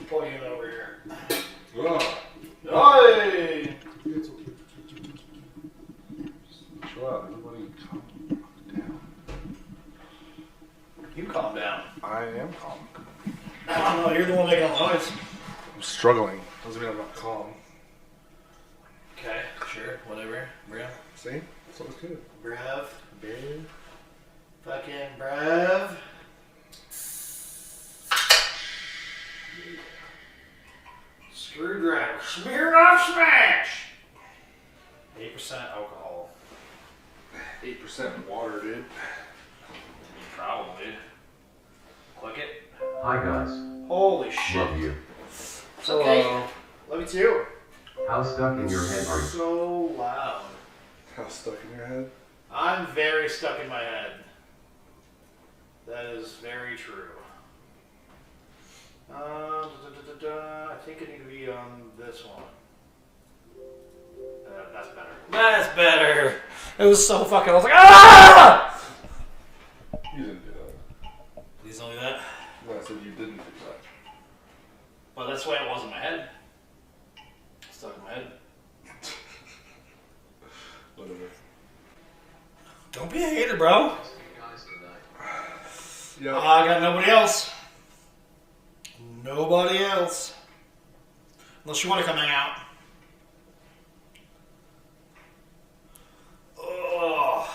Plug in over here. Oh. Hey! Chill out, everybody calm down. You calm down. I am calm. I don't know, you're the one making all the noise. I'm struggling. Doesn't mean I'm not calm. Okay, sure, whatever. Brev. See? That's always good. Brev. Fucking brev. Screwdriver. Smirnoff Smash! 8% alcohol. 8% water, dude. Probably. Click it. Hi guys. Holy shit. Love you. It's okay. Love you too. How stuck in your head are you? So loud. How stuck in your head? I'm very stuck in my head. That is very true. I think I need to be on this one. That's better. That's better. It was so fucking. I was like, ah! You didn't do that. Please don't do that. No, I said you didn't do that. Well, that's the way it was in my head. Stuck in my head. Whatever. Don't be a hater, bro. Yeah. I got nobody else. Nobody else. Unless you want to come hang out. Oh.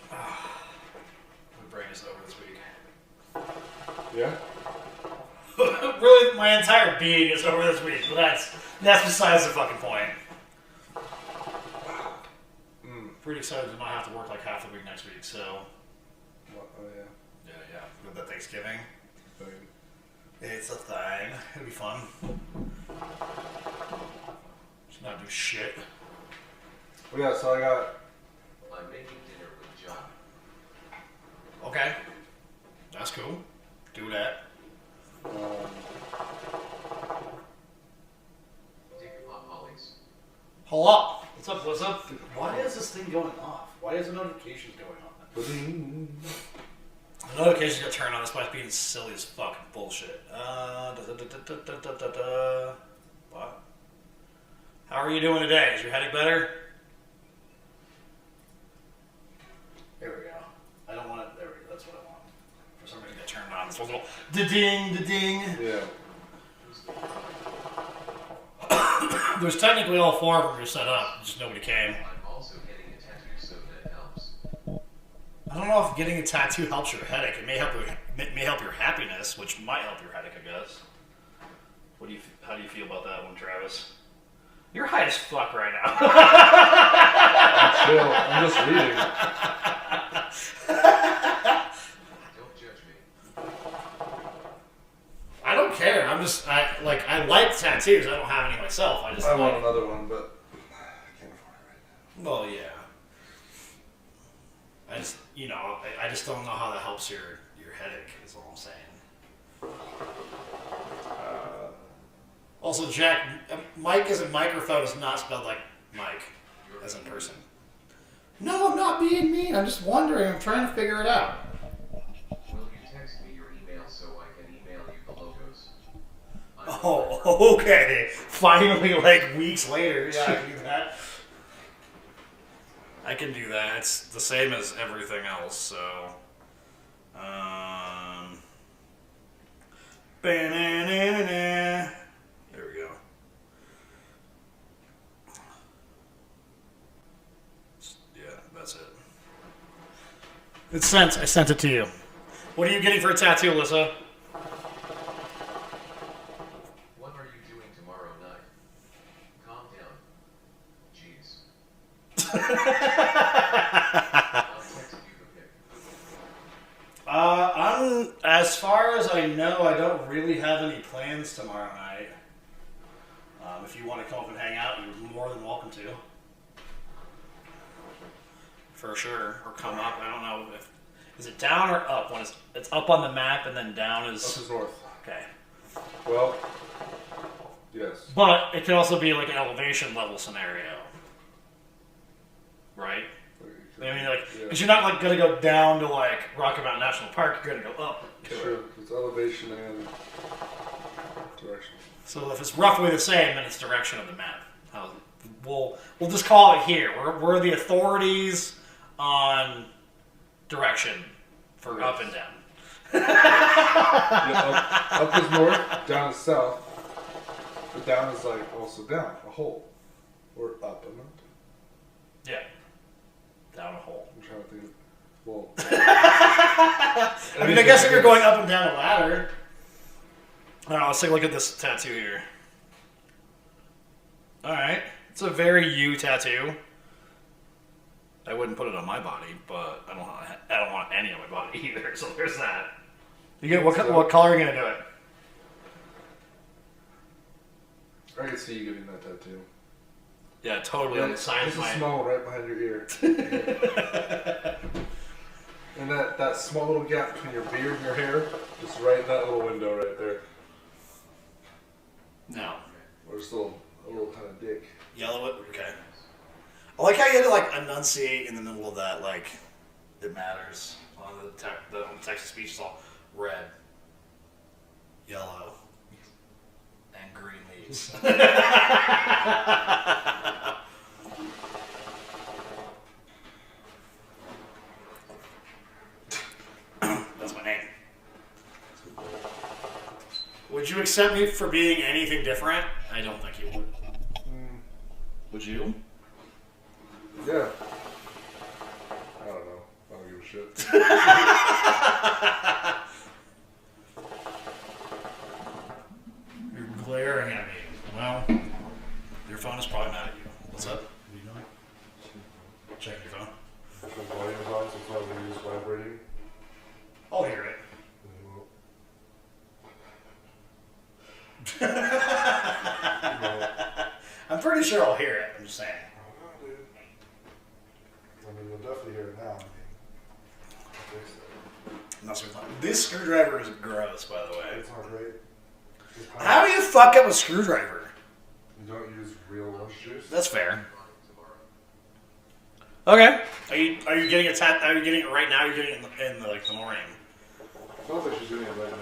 My brain is over this week. Yeah? Really, my entire being is over this week, but that's besides the fucking point. Pretty excited to not have to work like half the week next week, so. What? Oh, yeah. Yeah. With the Thanksgiving. Thing. It's a thing. It'll be fun. Just not do shit. Well, yeah, so I got. I'm making dinner with John. Okay. That's cool. Do that. Dick Pop Hollies. Hold up. What's up? Why is this thing going off? Why is the notifications going on? The notifications got turned on. This might be silly as fucking bullshit. What? How are you doing today? Is your headache better? There we go. I don't want it. There we go. That's what I want. For some reason, it got turned on. This one go da-ding, da-ding. Yeah. There's technically all four of them are set up. Just nobody came. I'm also getting a tattoo, so that helps. I don't know if getting a tattoo helps your headache. It may help your happiness, which might help your headache, I guess. How do you feel about that one, Travis? You're high as fuck right now. Chill. I'm just reading. Don't judge me. I don't care. I like tattoos. I don't have any myself. I want another one, but I can't afford it right now. Well, yeah. I just don't know how that helps your headache, is all I'm saying. Also, Jack, Mike as a microphone is not spelled like Mike, as in person. No, I'm not being mean. I'm just wondering. I'm trying to figure it out. Will you text me your email so I can email you the logos? Oh, okay. Finally, like weeks later. Yeah, I can do that. I can do that. It's the same as everything else, so. There we go. Yeah, that's it. It's sent. I sent it to you. What are you getting for a tattoo, Alyssa? What are you doing tomorrow night? Calm down. Jeez. I'll text you the pic. As far as I know, I don't really have any plans tomorrow night. If you want to come up and hang out, you're more than welcome to. For sure. Or come up. I don't know if... Is it down or up? When it's up on the map and then down is... Up is north. Okay. Well, yes. But it could also be like an elevation level scenario. Right? I mean, like, because you're not like going to go down to like Rocky Mountain National Park, you're going to go up. Sure, it's elevation and direction. So if it's roughly the same, then it's direction of the map. We'll just call it here. We're the authorities on direction for up and down. Yeah, up is north, down is south. But down is like also down, a hole. Or up and up. Yeah. Down a hole. I'm trying to think of, well. I mean, I guess if you're going up and down a ladder. I don't know, let's take a look at this tattoo here. Alright. It's a very you tattoo. I wouldn't put it on my body, but I don't want any on my body either, so there's that. You get what color are you gonna do it? I can see you getting that tattoo. Yeah, totally on the side There's of a my... small one right behind your ear. And that small little gap between your beard and your hair, just right in that little window right there. No. Or just a little kind of dick. Yellow it? Okay. I like how you had to like enunciate in the middle of that, like it matters. On the text to speech is all red, yellow, and green leaves. That's my name. Would you accept me for being anything different? I don't think you would. Would you? Yeah. I don't know. I don't give a shit. You're glaring at me. Well, your phone is probably mad at you. What's up? What are you doing? Check your phone. If the volume is on, so it's not going to use vibrating. I'll hear it. I'm pretty sure I'll hear it. I'm just saying. I don't know, dude. I mean, you'll definitely hear it now. I think so. Not so fun. This screwdriver is gross, by the way. It's not great. How do you fuck up a screwdriver? You don't use real orange juice? That's fair. Okay. Are you getting a tat? Are you getting it right now? Or are you getting it in the morning? Sounds like she's doing it right now.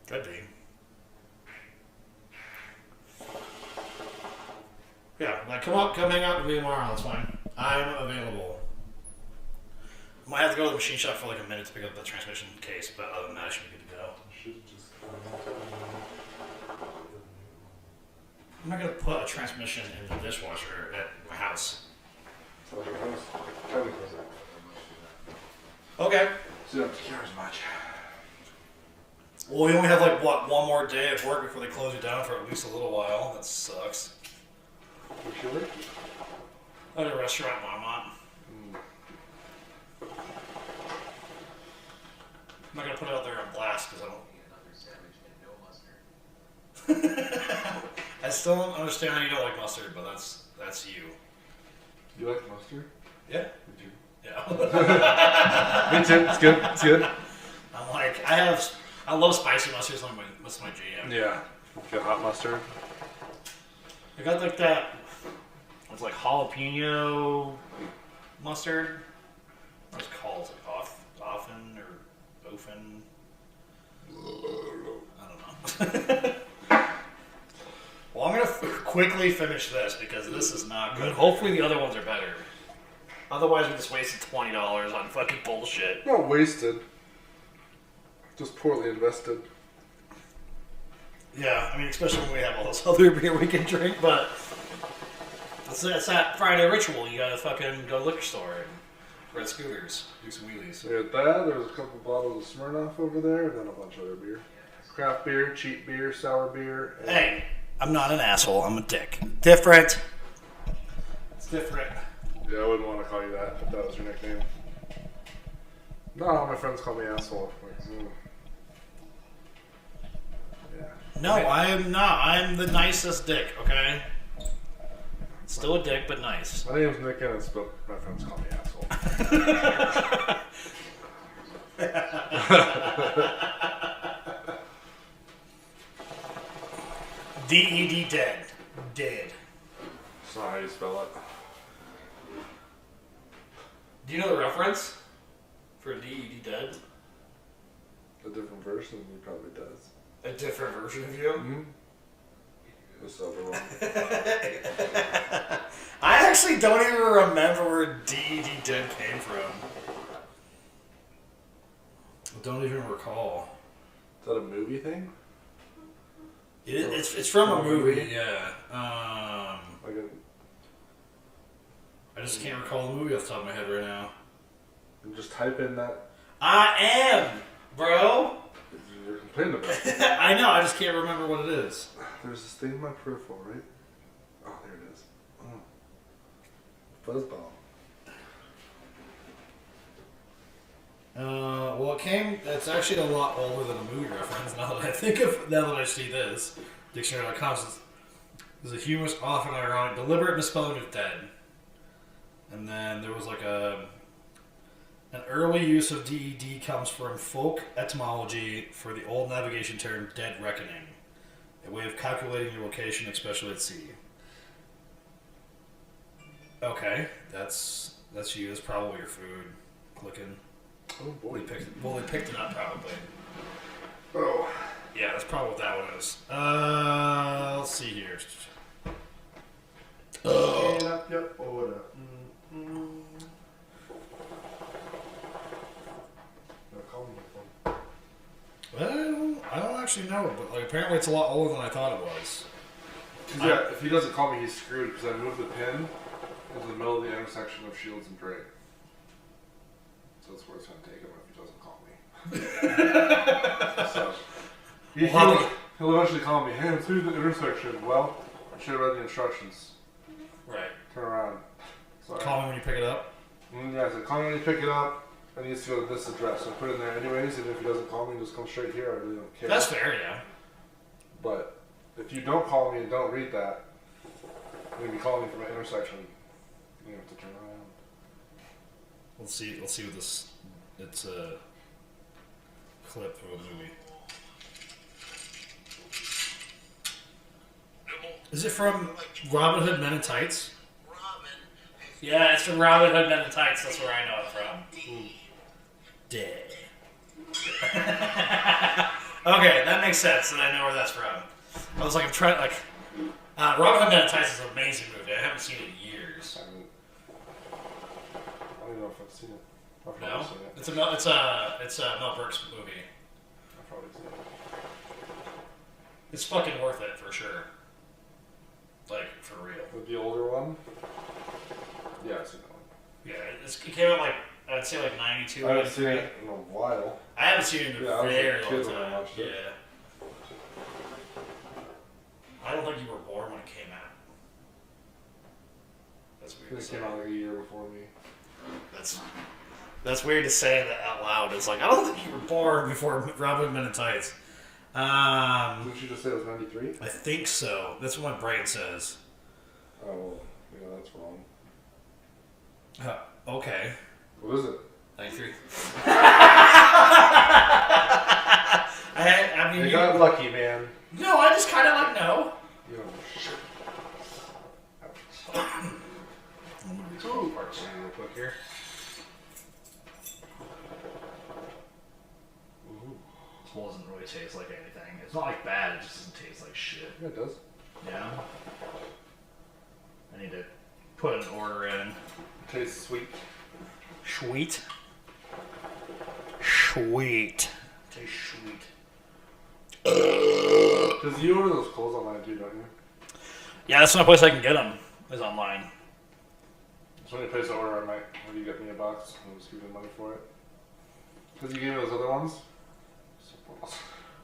Could be. Yeah, like come hang out with me tomorrow. That's fine. I'm available. Might have to go to the machine shop for like a minute to pick up the transmission case, but other than that, I should be good to go. I'm not gonna put a transmission in the dishwasher at my house. Okay. So you don't have to care as much. Well, we only have like one more day of work before they close you down for at least a little while. That sucks. Really? At a restaurant in Marmont. I'm not gonna put it out there on blast because I don't. Another sandwich and no mustard. I still don't understand how you don't like mustard, but that's you. You like mustard? Yeah. Me too. Yeah. Me too. It's good. It's good. I'm like I love spicy mustard. That's my jam. Yeah. Get hot mustard. I got like that. It's like jalapeno mustard. What's it called? It's like often or ofen. I don't know. Well, I'm gonna quickly finish this because this is not good. Hopefully the other ones are better. Otherwise, we just wasted $20 on fucking bullshit. Not wasted. Just poorly invested. Yeah, I mean, especially when we have all this other beer we can drink, but it's that Friday ritual. You gotta fucking go to the liquor store and rent scooters, do some wheelies. We had that. There was a couple bottles of Smirnoff over there, and then a bunch of other beer. Craft beer, cheap beer, sour beer. And Hey, I'm not an asshole. I'm a dick. Different. It's different. yeah, I wouldn't want to call you that if that was your nickname. No, all my friends call me asshole. Like, yeah. No, I am not. I'm the nicest dick, okay? Still a dick, but nice. My name's Nick Ennis, but my friends call me asshole. D-E-D dead. Dead. That's not how you spell it. Do you know the reference? For a DED dead? A different version of me probably does. A different version of you? Mm-hmm. The sober one. I actually don't even remember where DED dead came from. I don't even recall. Is that a movie thing? It's from a movie, yeah. Like a, I just can't recall the movie off the top of my head right now. just type in that I am, bro. you're complaining about. I know, I just can't remember what it is. There's this thing in my peripheral, right? Oh, there it is. Oh. Fuzzball. Well, it's actually a lot older than a movie reference now that I see this. Dictionary.com says, there's a humorous, often ironic, deliberate misspelling of dead. And then there was like an early use of DED comes from folk etymology for the old navigation term dead reckoning, a way of calculating your location, especially at sea. Okay, that's you. That's probably your food. Clicking. Oh boy. They picked it up probably. Oh. Yeah, that's probably what that one is. Let's see here. Clean up your order. Mm-hmm. Call me my phone. Well, I don't actually know, but like apparently it's a lot older than I thought it was. Yeah, if he doesn't call me, he's screwed because I moved the pin into the middle of the intersection of Shields and Drake. So that's where it's going to take him if he doesn't call me. So he'll eventually call me. Hey, I'm through the intersection. Well, I should have read the instructions. Right. Turn around. Sorry. Call me when you pick it up. Yeah, so call me when you pick it up. I need to go to this address. So I put it in there anyways, and if he doesn't call me, just come straight here. I really don't care. That's fair, yeah. But if you don't call me and don't read that, you're going to be calling me from an intersection. You have to turn around. Let's see what this. It's a clip of a movie. Is it from Robin Hood Men in Tights? Yeah, it's from Robin Hood Men in Tights. That's where I know it from. Dead. Okay, that makes sense. Then I know where that's from. I was like, I'm trying Robin Hood Men in Tights is an amazing movie. I haven't seen it in years. I don't even know if I've seen it. I've No, probably seen it. it's a Mel Brooks movie. I've probably seen it. It's fucking worth it for sure. Like for real. With the older one? Yeah, I've seen that one. Yeah, it came out like I'd say like 92. I haven't seen it in a while. I haven't seen it in a Yeah, I was a very kid long when I time. watched it. Yeah. I don't think you were born when it came out. That's I weird. think To it say. came out like a year before me. That's weird to say that out loud. It's like I don't think you were born before Robin Men in Tights. Didn't you just say it was 93? I think so. That's what my brain says. Oh, well, yeah, that's wrong. Okay. What is it? 93. I mean, You got lucky, man. no, I just kind of like know. You don't know shit. Let me read some parts real quick here. Ooh. This one doesn't really taste like anything. It's not like bad. It just doesn't taste like shit. Yeah, it does. Yeah. I need to put an order in. It tastes sweet. Sweet. Sweet. Tastes sweet. Because you order those clothes online too, don't you? Yeah, that's the only place I can get them. Is online. It's the only place I order, I might have you get me a box and just give me money for it. Because you gave me those other ones.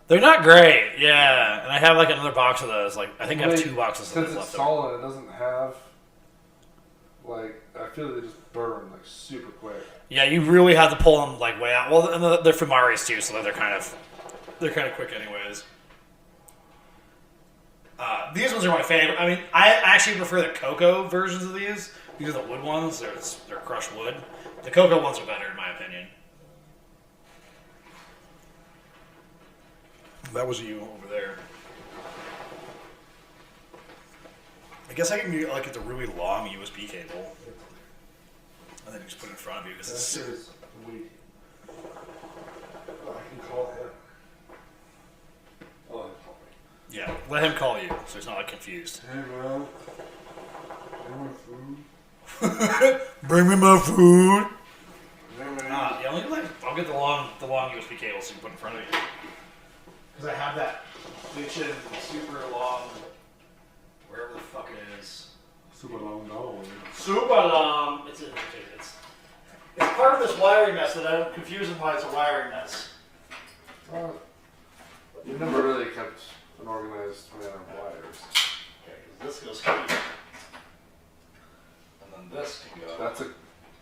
They're not great, yeah. And I have like another box of those. Like I think I have 2 boxes of Since those it's left. solid, it doesn't have like I feel like they just burn like super quick. Yeah, you really have to pull them like way out. Well, and they're from Mari's too, so they're kind of quick anyways. These ones are my favorite. I mean, I actually prefer the cocoa versions of these. These are the wood ones. They're crushed wood. The cocoa ones are better in my opinion. That was you over there. I guess I can like get the really long USB cable, and then just put it in front of you because That it's shit is weak. let him call you, so he's not like confused. Hey, man. Food? Bring me my food. Yeah, Yeah, I'll get the long USB cable so you can put in front of you. Because I have that bitchin' super long, wherever the fuck it is. Super long dog. Super long. It's part of this wiring mess that I'm confusing why it's a wiring mess. You never really kept an organized man of wires. Okay, because this goes here. And then this can go. That's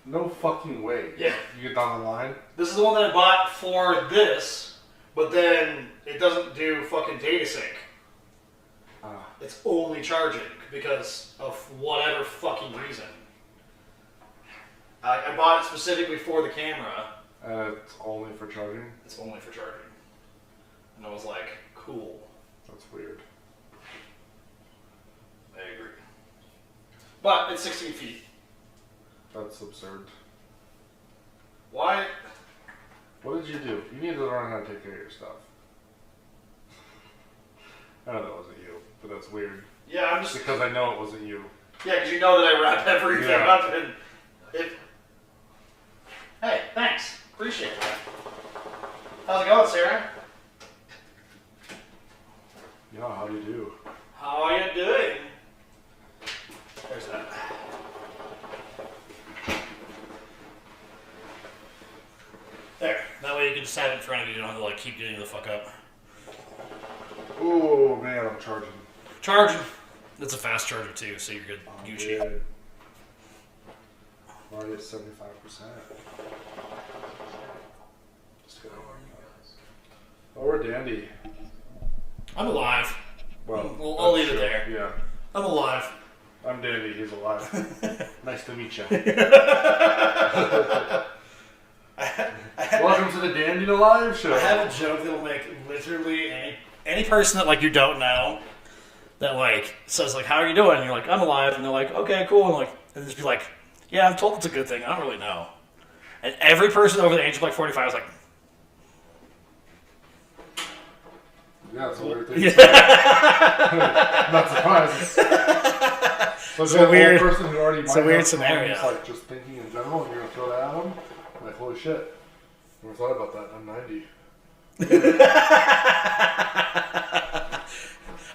no fucking way. Yeah. You get down the line. This is the one that I bought for this, but then it doesn't do fucking data sync. It's only charging because of whatever fucking reason. I bought it specifically for the camera. And it's only for charging? It's only for charging. And I was like, cool. That's weird. I agree. But it's 16 feet. That's absurd. Why? What did you do? You need to learn how to take care of your stuff. I know that wasn't you, but that's weird. Yeah, I'm just... Because I know it wasn't you. Yeah, because you know that I wrap everything up and... Hey, thanks. Appreciate that. How's it going, Sarah? Yeah, how do you do? How are you doing? There's that. There. That way you can just have it in front of you. You don't have to like keep getting the fuck up. Oh man, I'm charging. Charging. It's a fast charger too, so you're good. Gucci. Good. I'm already at 75%. Just kidding. Oh, we're dandy. I'm alive. Well, I'll leave it true. there. Yeah. I'm alive. I'm dandy. He's alive. Nice to meet you. Welcome to the Dandy Alive show. I have a joke that'll make literally any person that like you don't know that like says like, how are you doing? And you're like, I'm alive, and they're like, okay, cool, and just be like, yeah, I'm told it's a good thing. I don't really know. And every person over the age of like 45 is like, Yeah, it's a weird thing. yeah. Not surprised. So It's a weird- person who already it's a might weird have scenario. problems, like just thinking in general, and you're gonna throw that at them. Like, holy shit! Never thought about that. I'm 90.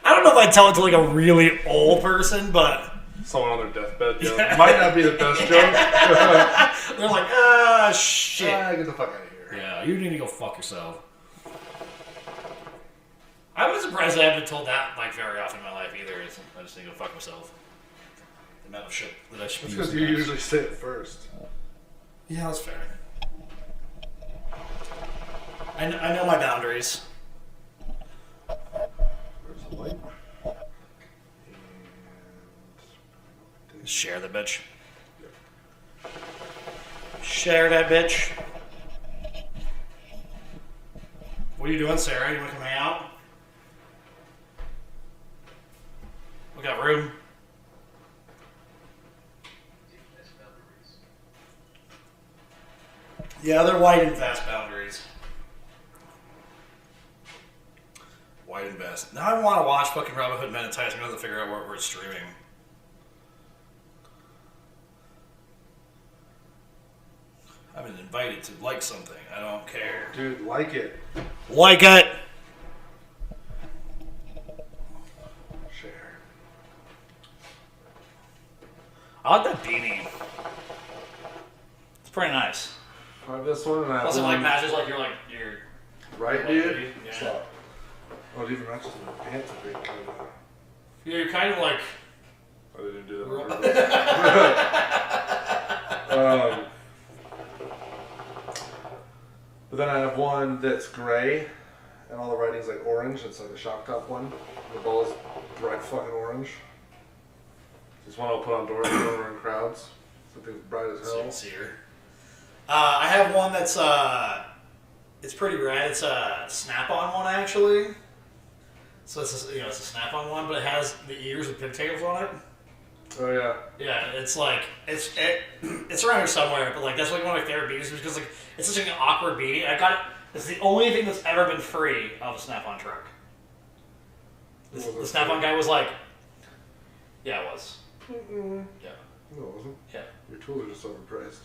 I don't know if I'd tell it to like a really old person, but Someone on their deathbed. Yeah, might not be the best joke. they're like, ah, shit. Get the fuck out of here. Yeah, you need to go fuck yourself. I was surprised I haven't been told that like very often in my life either. I just need to go fuck myself. The amount of shit that I should That's be because you usually say it first. Yeah, that's fair. I know my boundaries. There's a light. And Share the bitch. Share that bitch. What are you doing, Sarah? You want to come hang out? We got room. Yeah, they're wide and vast boundaries. Wide and vast. Now I want to watch fucking Robin Hood Men in Tights. I'm going to figure out where it's streaming. I've been invited to like something. I don't care. dude, like it. Like it! Share. I like that beanie. It's pretty nice. I have this one and I have Plus it one. like matches like your Right, dude? Yeah. Stop. Oh, it even matches my pants. I think. Yeah, you're kind of like. I didn't do that. Ro- on purpose. But then I have one that's gray, and all the writing's like orange. It's like a shock top one. The ball is bright fucking orange. This one I'll put on doors when we're in crowds. Something bright as So you hell. can see her. I have one that's it's pretty rad. It's a snap-on one actually. So it's a, it's a snap-on one, but it has the ears with pigtails on it. Oh yeah. Yeah, it's like it's around here somewhere, but like that's like one of my favorite beanies because like it's such an awkward beanie. I got it. It's the only thing that's ever been free of a snap-on truck. The Snap-on guy was like, yeah, it was. Mm-mm. Yeah. No, it wasn't. Yeah. Your tools are just overpriced.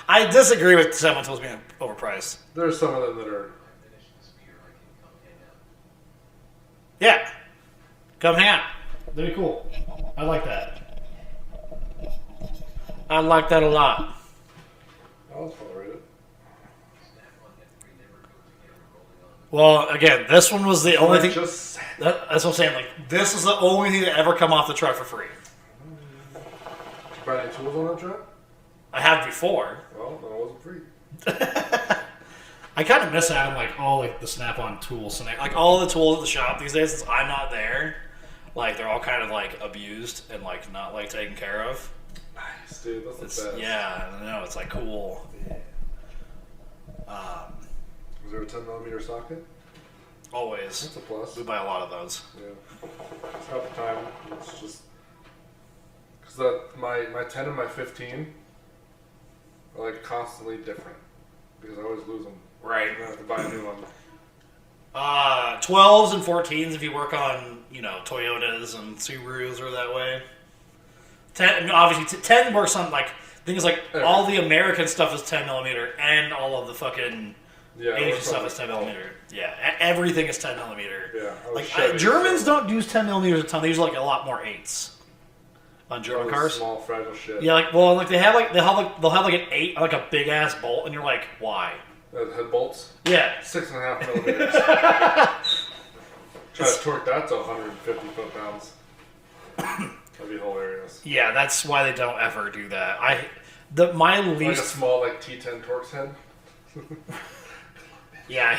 I disagree with Snap-on tools being overpriced. There's some of them that are. Yeah. Come hang out. That'd be cool. I like that. I like that a lot. I'll tolerate it. Well, again, this one was the only thing. Just That's what I'm saying. Like, this is the only thing that ever come off the truck for free. did you buy any tools on that truck? I have before. Well, then it wasn't free. I kind of miss having like all like the Snap-on tools and like all the tools at the shop these days. Since I'm not there, like they're all kind of like abused and like not like taken care of. Nice, dude. That's the best. Yeah, I know it's like cool. Yeah. Was there a 10mm socket? Always. That's a plus. We buy a lot of those. Yeah. It's half the time. It's just because my 10 and my 15 are like constantly different because I always lose them. Right. I have to buy a new one. 12s and 14s if you work on, Toyotas and Subarus or that way. 10, obviously, 10 works on, like, things like all the American stuff is 10mm and all of the fucking Asian stuff is 10mm. Yeah, everything is 10mm. Yeah. Like, Germans don't use 10mm a ton. They use, like, a lot more 8s on German cars. Small, fragile shit. Yeah, they'll have an 8, like a big-ass bolt, and you're like, why? Head bolts? Yeah. 6.5mm. Try to torque that to 150 foot-pounds. That'd be hilarious. Yeah, that's why they don't ever do that. My least like a small T10 Torx head. Yeah,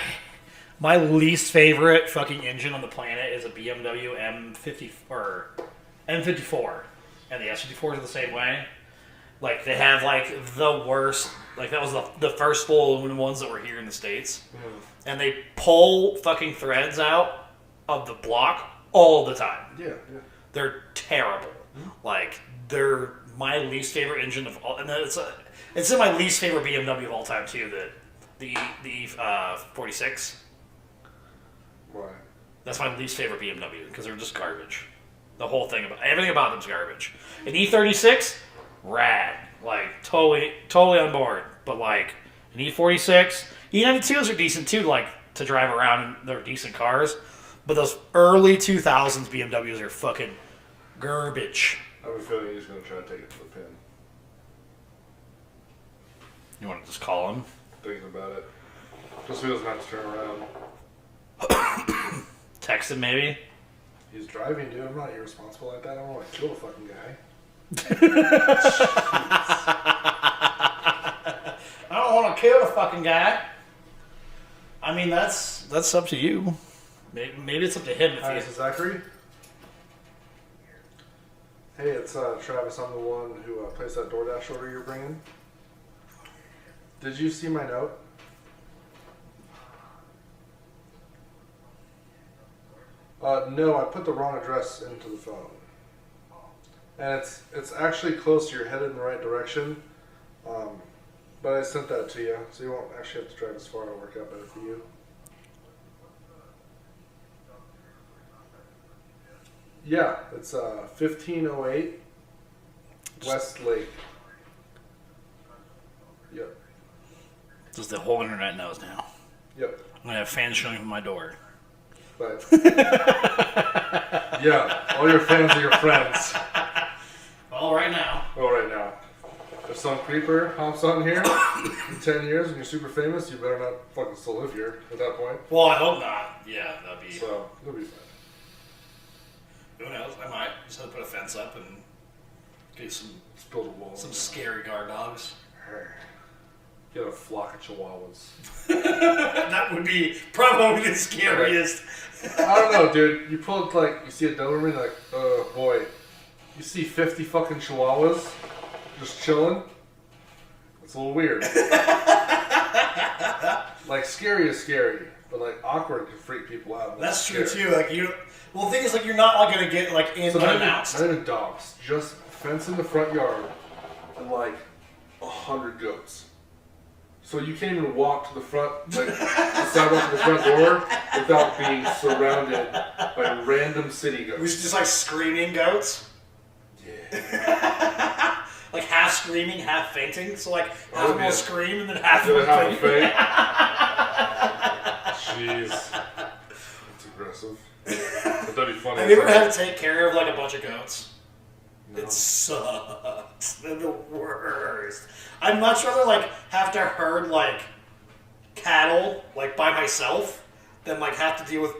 my least favorite fucking engine on the planet is a BMW M50 or M54, and the S54s are the same way. Like they have like the worst. Like that was the first full aluminum ones that were here in the States, and they pull fucking threads out of the block all the time. Yeah. They're terrible. Like they're my least favorite engine of all, and it's in my least favorite BMW of all time too. The 46. Why? That's my least favorite BMW because they're just garbage. The whole thing everything about them's garbage. An E36, rad, like totally on board. But like an E46, E92s are decent too, like to drive around. They're decent cars. But those early 2000s BMWs are fucking garbage. I have a feeling he's going to try to take it to the pin. You want to just call him? Thinking about it. Just so he doesn't have to turn around. Text him maybe? He's driving, dude. I'm not irresponsible like that. I don't want to kill the fucking guy. I don't want to kill the fucking guy. I mean, that's up to you. Maybe it's up to him if Hi, he... this is Zachary. Hey, it's Travis. I'm the one who placed that DoorDash order you're bringing. Did you see my note? No, I put the wrong address into the phone. And it's actually close to you're headed in the right direction. But I sent that to you, so you won't actually have to drive as far. It'll work out better for you. Yeah, it's 1508 West Lake. Yep. Just the whole internet knows now. Yep. I'm going to have fans showing up at my door. But yeah, all your fans are your friends. Well, right now. Well, right now. If some creeper hops on here in 10 years and you're super famous, you better not fucking still live here at that point. Well, I hope not. Yeah, that'd be... So, it'll be fine. Who knows? I might. Just have to put a fence up and get some Just build a wall. scary guard dogs. Get a flock of chihuahuas. That would be probably the scariest. I don't know, dude. You pull it like, you see a Doberman, you're like, oh boy. You see 50 fucking chihuahuas just chilling. It's a little weird. Like, scary is scary, but like, awkward can freak people out. That's true too. Like well, the thing is, like, you're not like gonna get like in unannounced. Not even dogs. Just fence in the front yard and like 100 goats. So you can't even walk to the front, like the sidewalk to the front door, without being surrounded Like random city goats. We was just like screaming goats. Yeah. Like half screaming, half fainting. So like half Oh, of them will yeah. scream and then half Did will it have a faint. Jeez. That's aggressive. But that'd be funny. Have you ever had to take care of like a bunch of goats? No. It sucks. They're the worst. I'd much rather like have to herd like cattle like by myself than like have to deal with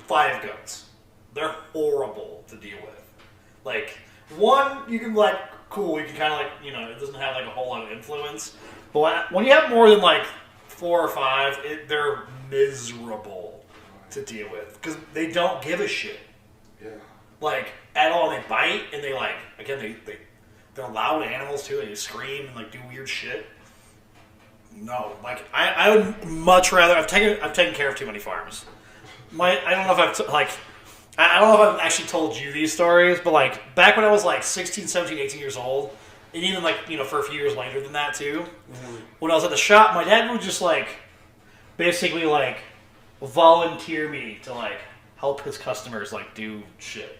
5 goats. They're horrible to deal with. Like one, you can like cool. You can kind of like it doesn't have like a whole lot of influence. But when you have more than like 4 or 5, they're miserable to deal with because they don't give a shit. Yeah. Like at all. They bite and they like again they're loud animals too. They scream and like do weird shit. No, like I would much rather. I've taken care of too many farms. I don't know if I don't know if I've actually told you these stories, but like back when I was like 16, 17, 18 years old, and even like for a few years later than that too, when I was at the shop, my dad would just like basically like volunteer me to like help his customers like do shit.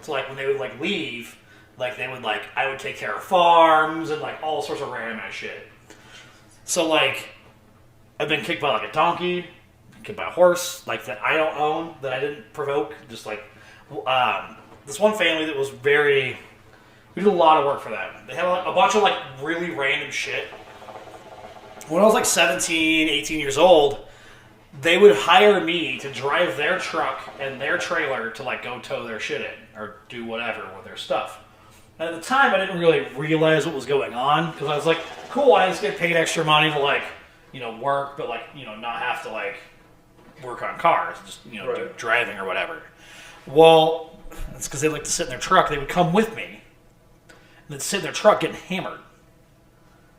So like when they would like leave, like they would like I would take care of farms and like all sorts of random ass shit. So like I've been kicked by like a donkey, kicked by a horse, like that I don't own, that I didn't provoke. Just like this one family that was we did a lot of work for them. They had a bunch of like really random shit. When I was like 17, 18 years old, they would hire me to drive their truck and their trailer to like go tow their shit in or do whatever with their stuff. And at the time, I didn't really realize what was going on because I was like, cool, I just get paid extra money to like, work, but like, not have to like work on cars, just, do driving or whatever. Well, it's because they like to sit in their truck. They would come with me and they'd sit in their truck getting hammered.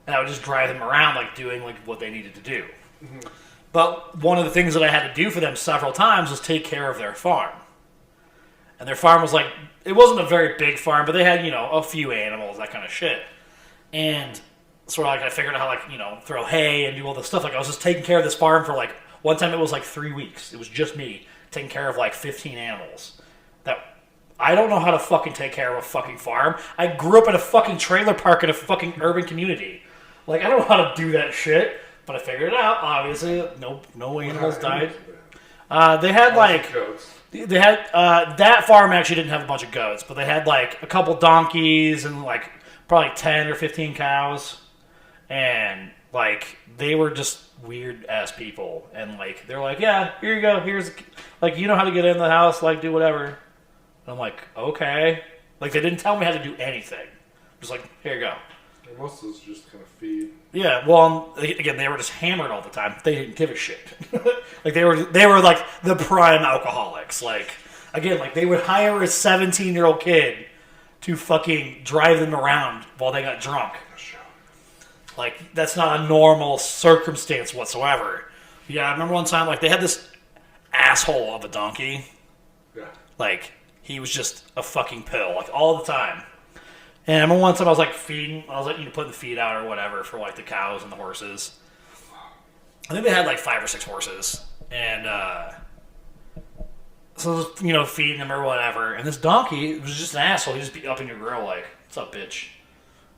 And I would just drive them around like doing like what they needed to do. Mm-hmm. But one of the things that I had to do for them several times was take care of their farm. And their farm was like, it wasn't a very big farm, but they had, a few animals, that kind of shit. And sort of like I figured out how like, throw hay and do all this stuff. Like I was just taking care of this farm for like, one time it was like 3 weeks. It was just me taking care of like 15 animals. That I don't know how to fucking take care of a fucking farm. I grew up in a fucking trailer park in a fucking urban community. Like I don't know how to do that shit. But I figured it out. Obviously, no animals died. They had like they had that farm actually didn't have a bunch of goats, but they had like a couple donkeys and like probably 10 or 15 cows, and like they were just weird ass people. And like they're like, yeah, here you go. Here's like how to get in the house, like do whatever. And I'm like, okay. Like they didn't tell me how to do anything. Just like here you go. And most of those just kind of feed. Yeah, well, again, they were just hammered all the time. They didn't give a shit. Like they were like the prime alcoholics. Like again, like they would hire a 17-year-old kid to fucking drive them around while they got drunk. Like that's not a normal circumstance whatsoever. Yeah, I remember one time like they had this asshole of a donkey. Yeah. Like he was just a fucking pill, like all the time. And I remember one time I was like putting the feed out or whatever for like the cows and the horses. I think they had like 5 or 6 horses. And so feeding them or whatever. And this donkey was just an asshole. He'd just be up in your grill like, what's up, bitch?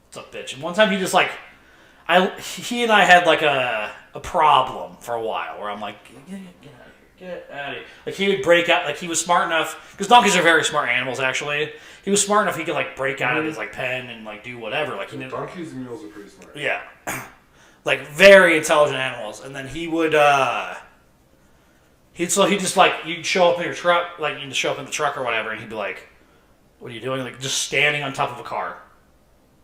What's up, bitch? And one time he just like, he and I had like a problem for a while where I'm like, get out of here. Like he would break out, like he was smart enough, because donkeys are very smart animals actually. He was smart enough he could like break out of his like pen and like do whatever. Like donkeys and mules are pretty smart. Yeah. Like very intelligent animals. And then he would he'd just like you'd show up in your truck, like you'd show up in the truck or whatever, and he'd be like, what are you doing? Like just standing on top of a car.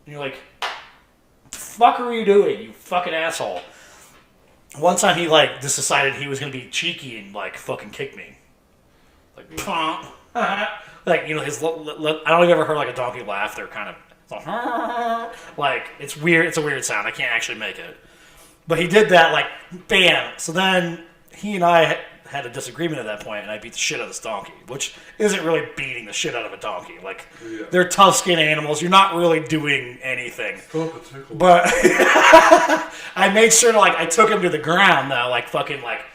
And you're like, what the fuck are you doing, you fucking asshole? One time he like just decided he was gonna be cheeky and like fucking kick me. Like like his I don't know if you've ever heard like a donkey laugh. They're kind of like it's weird. It's a weird sound. I can't actually make it. But he did that like bam. So then he and I had a disagreement at that point, and I beat the shit out of this donkey, which isn't really beating the shit out of a donkey. Like they're tough skin animals. You're not really doing anything. But I made sure to like I took him to the ground though, like fucking like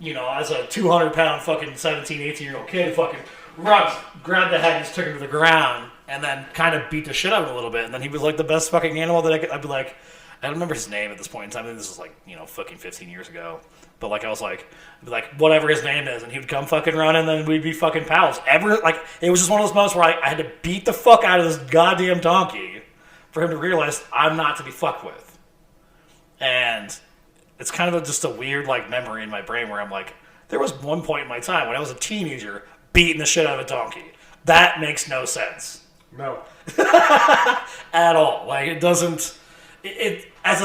as a 200-pound fucking 17, 18-year-old kid, fucking grabbed the head and just took him to the ground, and then kind of beat the shit out of him a little bit. And then he was like the best fucking animal that I'd be like, I don't remember his name at this point in time. I think this was like, fucking 15 years ago. But like, I was like, I'd be like, whatever his name is, and he would come fucking run, and then we'd be fucking pals. It was just one of those moments where I had to beat the fuck out of this goddamn donkey for him to realize I'm not to be fucked with. And it's kind of just a weird like memory in my brain where I'm like, there was one point in my time when I was a teenager beating the shit out of a donkey. That makes no sense. No. At all. Like, it doesn't... It as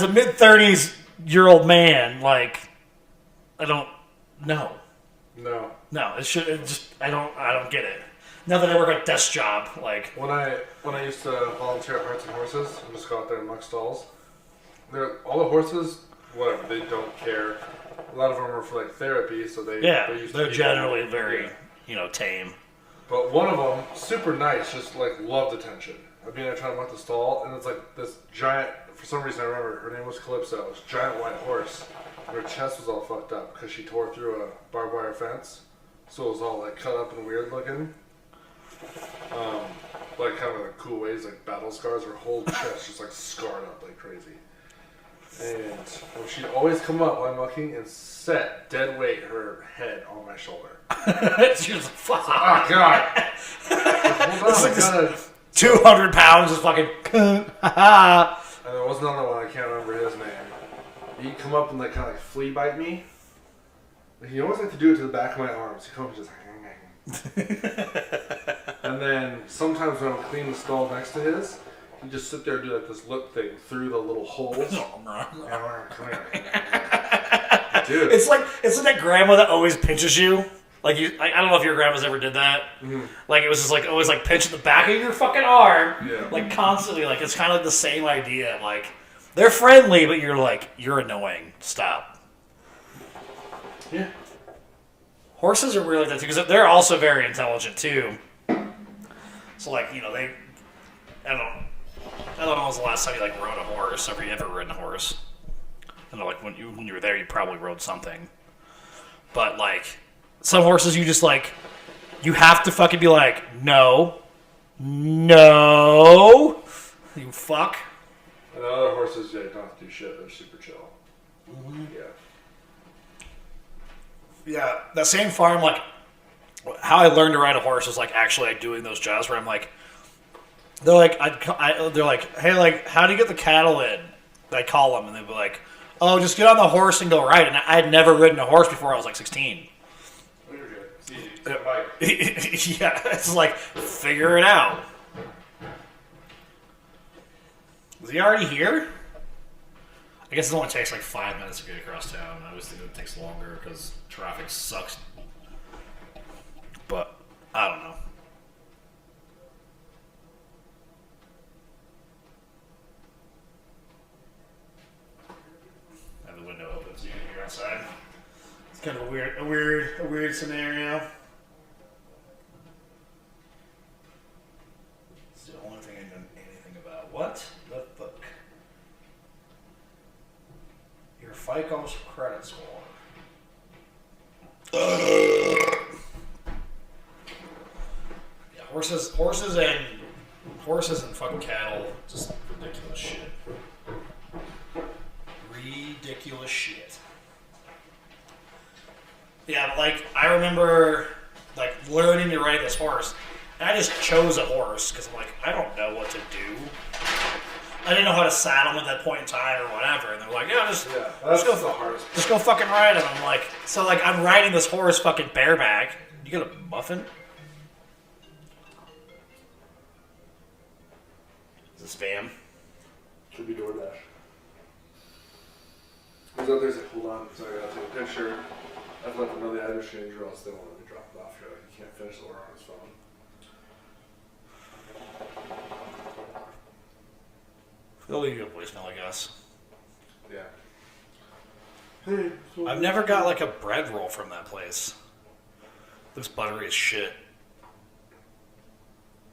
a mid-30s-year-old man, like, I don't... No. No. No, I don't get it. Now that I work a desk job, like... When I used to volunteer at Hearts and Horses, and just go out there and muck stalls, all the horses, whatever, they don't care. A lot of them are for, like, therapy, so they're generally very, tame. But one of them, super nice, just like loved attention. I'd be there trying to muck the stall, and it's like this giant, for some reason I remember, her name was Calypso, this giant white horse. And her chest was all fucked up because she tore through a barbed wire fence. So it was all like cut up and weird looking. Like kind of like cool ways, like battle scars. Her whole chest just like scarred up like crazy. And she'd always come up while mucking and set dead weight her head on my shoulder. She was like, fuck. Oh, God. Hold on, I gotta... 200 pounds is fucking... And there was another one, I can't remember his name. He'd come up and like kind of like flea bite me. He always like to do it to the back of my arms. He'd come up and just... And then sometimes when I'm cleaning the stall next to his, he'd just sit there and do like this lip thing through the little holes. Come here. Dude. It's like that grandma that always pinches you. Like I don't know if your grandma's ever did that. Mm-hmm. Like it was just like always like pinching the back of your fucking arm, like constantly. Like it's kind of like the same idea. Like they're friendly, but you're annoying. Stop. Yeah. Horses are weird like that too because they're also very intelligent too. So like they, I don't know when was the last time you like rode a horse. Have you ever ridden a horse? I know like when you were there, you probably rode something, but like. Some horses you just like, you have to fucking be like, no, you fuck. And other horses, you don't have to do shit. They're super chill. Mm-hmm. Yeah, that same farm, like, how I learned to ride a horse was like actually like doing those jobs where I'm like, they're like, they're like, hey, like, how do you get the cattle in? I call them and they'd be like, oh, just get on the horse and go ride. And I had never ridden a horse before I was like 16. Yeah, it's like, figure it out. Is he already here? I guess it only takes like 5 minutes to get across town. I always think it takes longer because traffic sucks. But, I don't know. I have the window open so you can hear outside. It's kind of a weird scenario. It's the only thing I know anything about. What the fuck? Your FICO's credit score. Yeah, horses and fucking cattle, just ridiculous shit. Ridiculous shit. Yeah, but like, I remember, like, learning to ride this horse, and I just chose a horse, because I'm like, I don't know what to do. I didn't know how to saddle him at that point in time, or whatever, and they're like, just go fucking ride him. I'm like, so like, I'm riding this horse fucking bareback. You got a muffin? Is it spam? Should be DoorDash. He's out there, he's like, hold on, so I gotta take a picture. I have to let them know the address change or else they won't let me drop it off here. Like, he can't finish the order on his phone. They'll leave you a voicemail, I guess. Yeah. Hey, so I've never got like a bread roll from that place. Looks buttery as shit.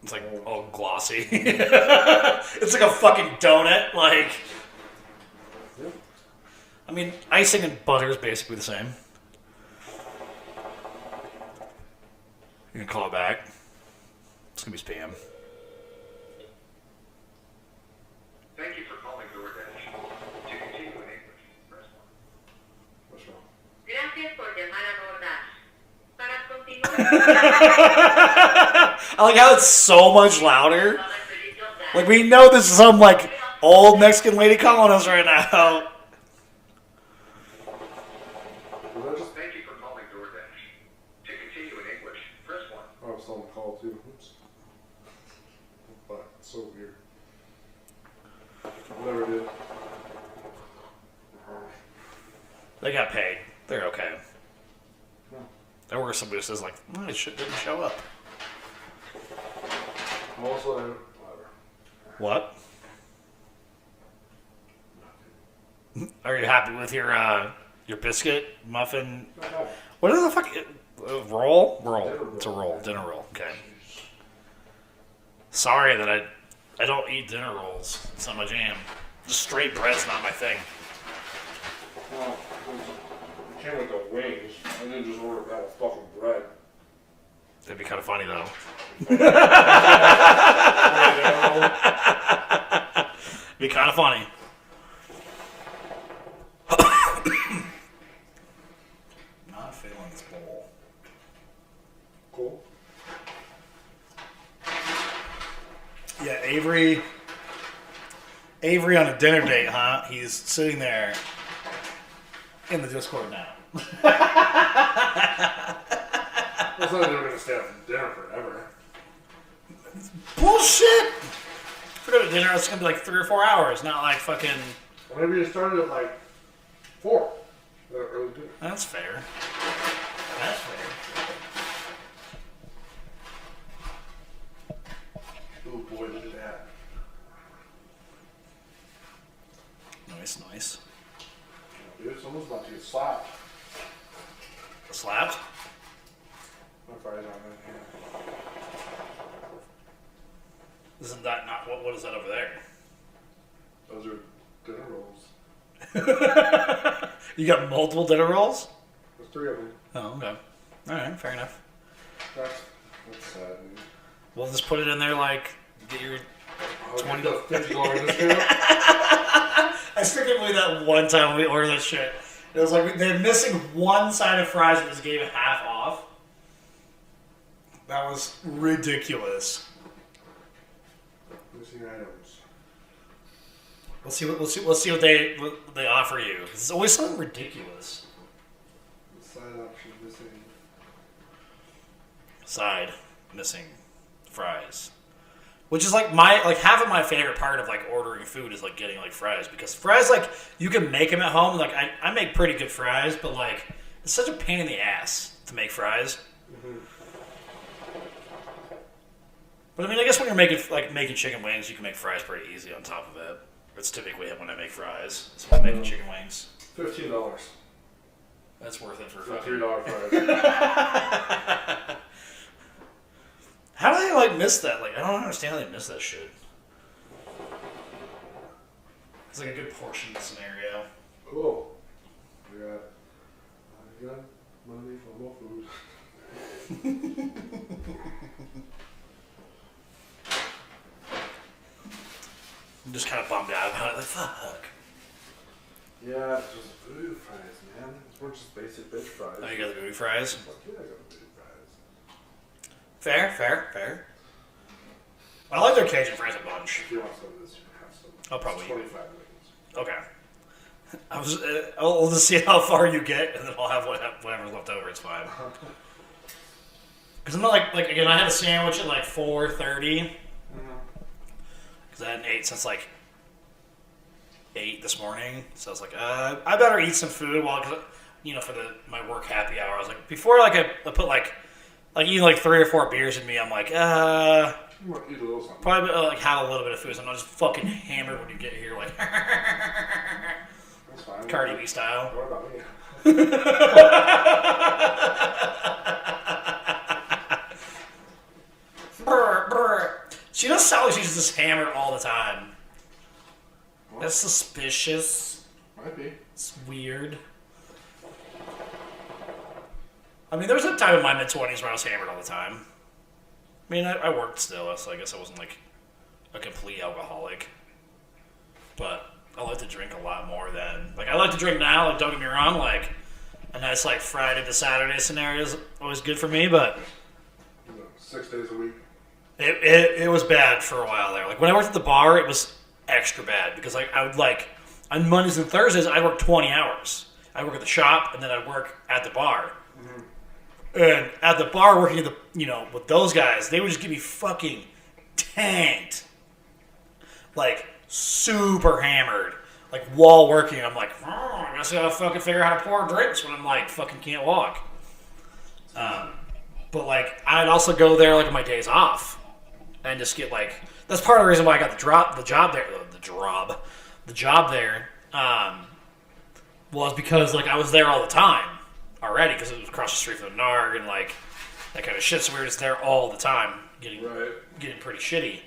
It's like all glossy. It's like a fucking donut. Like, yeah. I mean, icing and butter is basically the same. You can call it back. It's gonna be spam. Thank you for calling DoorDash. To continue in English, press 1. What's wrong? Gracias por llamar a DoorDash. Para continuar, I like how it's so much louder. have referred DoorDash. Like we know this is some like old Mexican lady calling us right now. Was that just? Thank you for calling DoorDash. To continue in English, press 1. Oh, I was on the call too. Oops. But it's so weird. Whatever it is. They got paid. They're okay. There were somebody who says like, oh, it didn't show up. Also, whatever. What? Are you happy with your biscuit muffin? What is the fuck? Roll? Roll. It's a roll. Dinner roll. Okay. Sorry that I don't eat dinner rolls. It's not my jam. Just straight bread's not my thing. Well, it came with the wings. I didn't just order that with fucking bread. That'd be kind of funny though. Be kind of funny. Not feeling this bowl. Cool. Yeah, Avery on a dinner date, huh? He's sitting there in the Discord now. It's not like they were gonna stay out for dinner forever. Bullshit! If we go to dinner, it's gonna be like 3 or 4 hours, not like fucking. Or maybe you started at like 4. Early dinner. That's fair. That's fair. Oh boy, look at that. Nice, nice. Dude, someone's about to get slapped. Slapped? My fries aren't in here. Isn't that not what is that over there? Those are dinner rolls. You got multiple dinner rolls? There's 3 of them. Oh, okay. Alright, fair enough. That's sad, dude. We'll just put it in there like get your Oh, $20 $50 discount? I still can't believe that one time we ordered that shit. It was like they're missing one side of fries and just gave it half off. That was ridiculous. Missing items. Let's see what they offer you. It's always something ridiculous. The side option missing. Side missing fries. Which is like half of my favorite part of like ordering food is like getting like fries, because fries, like, you can make them at home. Like I make pretty good fries, but like it's such a pain in the ass to make fries. Mm-hmm. But I mean, I guess when you're making chicken wings, you can make fries pretty easy on top of it. It's typically when I make fries. So when I'm making chicken wings. $15. That's worth it for For fucking. $3 fries. How do they like miss that? Like, I don't understand how they miss that shit. It's like a good portion scenario. Cool. I got money for more food. I'm just kind of bummed out about it. Like, fuck. Yeah, it's just voodoo fries, man. It's more just basic bitch fries. Oh, you got the booty fries? Fuck yeah, I got the voodoo fries. Fair. I like their Cajun fries a bunch. If you want some of this, you can have some. I'll probably It's eat 25 minutes. Okay. I'll just see how far you get, and then I'll have whatever's left over. It's fine. Because I'm not like again, I had a sandwich at like 4:30. Because I hadn't ate since like 8 this morning. So I was like, I better eat some food while, cause, for my work happy hour. I was like, before like I put like eating like 3 or 4 beers in me, I'm like, You want to eat a little something. probably like have a little bit of food. So I'm not just fucking hammered when you get here, like That's fine. Cardi B style. What about me? Brr. She does sound like she's just hammered all the time. What? That's suspicious. Might be. It's weird. I mean, there was a time in my mid-20s where I was hammered all the time. I mean, I worked still, so I guess I wasn't like a complete alcoholic. But I like to drink a lot more than... Like, I like to drink now, like, don't get me wrong, like, a nice, like, Friday to Saturday scenario is always good for me, but... 6 days a week. It was bad for a while there. Like, when I worked at the bar, it was extra bad, because, like, I would, like, on Mondays and Thursdays, I'd work 20 hours. I'd work at the shop, and then I'd work at the bar. Mm-hmm. And at the bar, working at the, with those guys, they would just get me fucking tanked. Like, super hammered. Like, while working, I'm like, I guess I gotta fucking figure out how to pour drinks when I'm, like, fucking can't walk. But, like, I'd also go there, like, on my days off. And just get, like... That's part of the reason why I got the job there. The job there was because, like, I was there all the time already, because it was across the street from the NARG and, like, that kind of shit. So we were just there all the time, getting pretty shitty.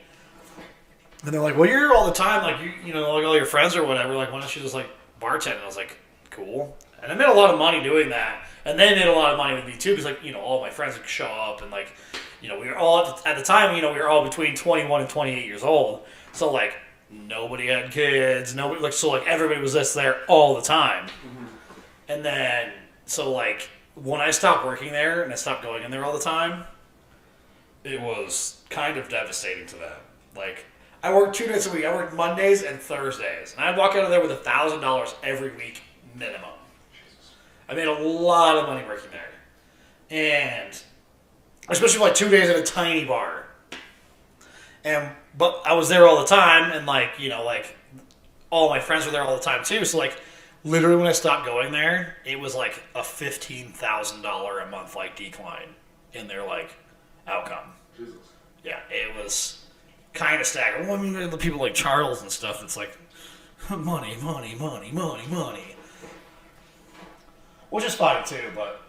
And they're like, well, you're here all the time, like, like all your friends or whatever, like, why don't you just, like, bartend? And I was like, cool. And I made a lot of money doing that. And they made a lot of money with me, too, because, like, all my friends would show up, and, like, we were all, at the time, we were all between 21 and 28 years old. So, like, nobody had kids, everybody was just there all the time. Mm-hmm. And then, so, like, when I stopped working there, and I stopped going in there all the time, it was kind of devastating to them. Like, I worked 2 days a week. I worked Mondays and Thursdays. And I'd walk out of there with $1,000 every week minimum. I made a lot of money working there. And especially like 2 days at a tiny bar. But I was there all the time, and like, all my friends were there all the time too. So like, literally when I stopped going there, it was like a $15,000 a month like decline in their like outcome. Jesus. Yeah, it was kind of staggering. Well, I mean, the people like Charles and stuff, it's like money. Which is fine too, but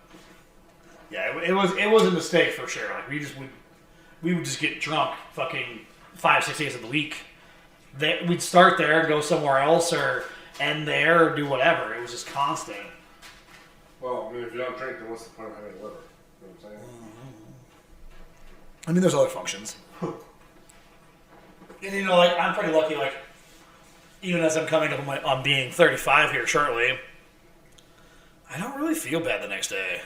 yeah, it was a mistake for sure. Like we would just get drunk fucking 5-6 days of the week. We'd start there and go somewhere else, or end there, or do whatever. It was just constant. Well, I mean, if you don't drink, then what's the point of having a liver? You know what I'm saying? I mean, there's other functions. And like, I'm pretty lucky. Like, even as I'm coming up on being 35 here shortly, I don't really feel bad the next day.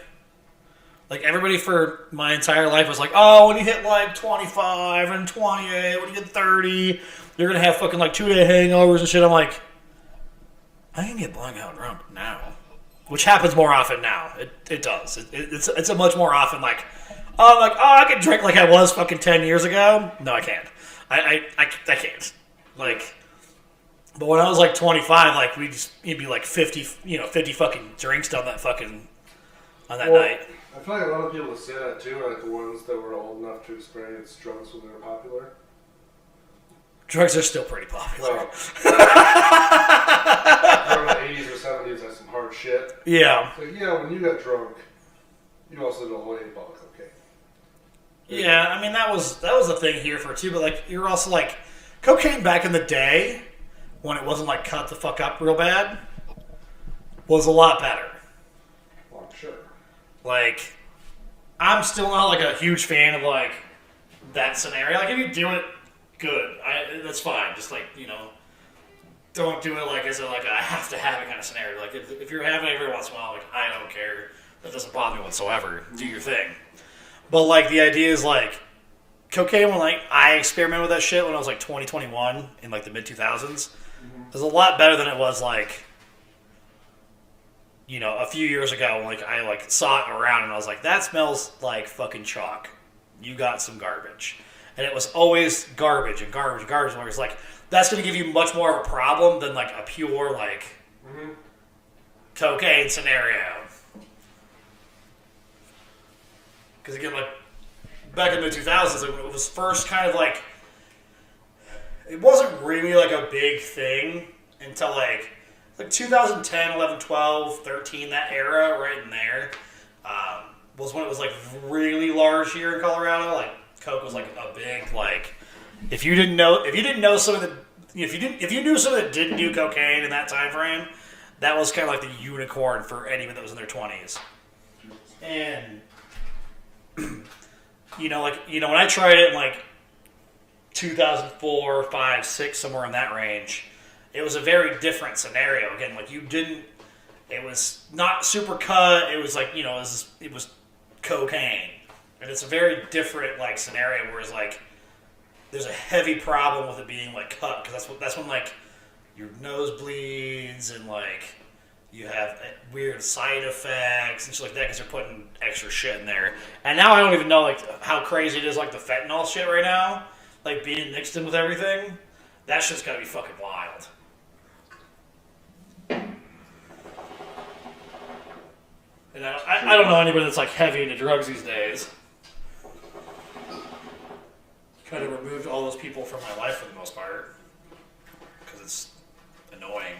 Like, everybody for my entire life was like, oh, when you hit like 25 and 28, when you get 30, you're going to have fucking like 2-day hangovers and shit. I'm like, I can get blackout drunk now. Which happens more often now. It does. It's a much more often like, I can drink like I was fucking 10 years ago. No, I can't. I can't. Like, but when I was like 25, like it'd be like 50 fucking drinks down that fucking on that night. I feel like a lot of people that say that too are like the ones that were old enough to experience drugs when they were popular. Drugs are still pretty popular. Well, in the 80s or 70s, that's some hard shit. Yeah. So yeah, when you got drunk, you also did a whole 8 ball of cocaine. Yeah, I mean that was a thing here for too, but like you're also like cocaine back in the day when it wasn't like cut the fuck up real bad was a lot better. Well, I'm sure. Like, I'm still not like a huge fan of like that scenario. Like if you do it good, that's fine. Just like, don't do it like as a I have to have it kind of scenario. Like if you're having it every once in a while, like I don't care. That doesn't bother me whatsoever. Do your thing. But like the idea is like cocaine, when like I experimented with that shit when I was like 2021 in like the mid 2000s, it was a lot better than it was like a few years ago when like I like saw it around and I was like, that smells like fucking chalk. You got some garbage. And it was always garbage and garbage and garbage. And it's like, that's going to give you much more of a problem than like a pure like cocaine scenario. Because again, like back in the 2000s, it was first kind of like, it wasn't really like a big thing until like 2010, 11, 12, 13, that era right in there was when it was like really large here in Colorado. Like coke was like a big like, if you knew someone that didn't do cocaine in that time frame, that was kind of like the unicorn for anyone that was in their 20s. And when I tried it in like 2004, 5, 6, somewhere in that range, it was a very different scenario. Again, like it was not super cut. It was like it was cocaine, and it's a very different like scenario. Whereas like there's a heavy problem with it being like cut because that's when like your nose bleeds and like you have weird side effects and shit like that because they're putting extra shit in there. And now I don't even know like how crazy it is, like the fentanyl shit right now, like being mixed in with everything. That shit's gotta be fucking wild. And I don't know anybody that's like heavy into drugs these days. Kind of removed all those people from my life for the most part because it's annoying.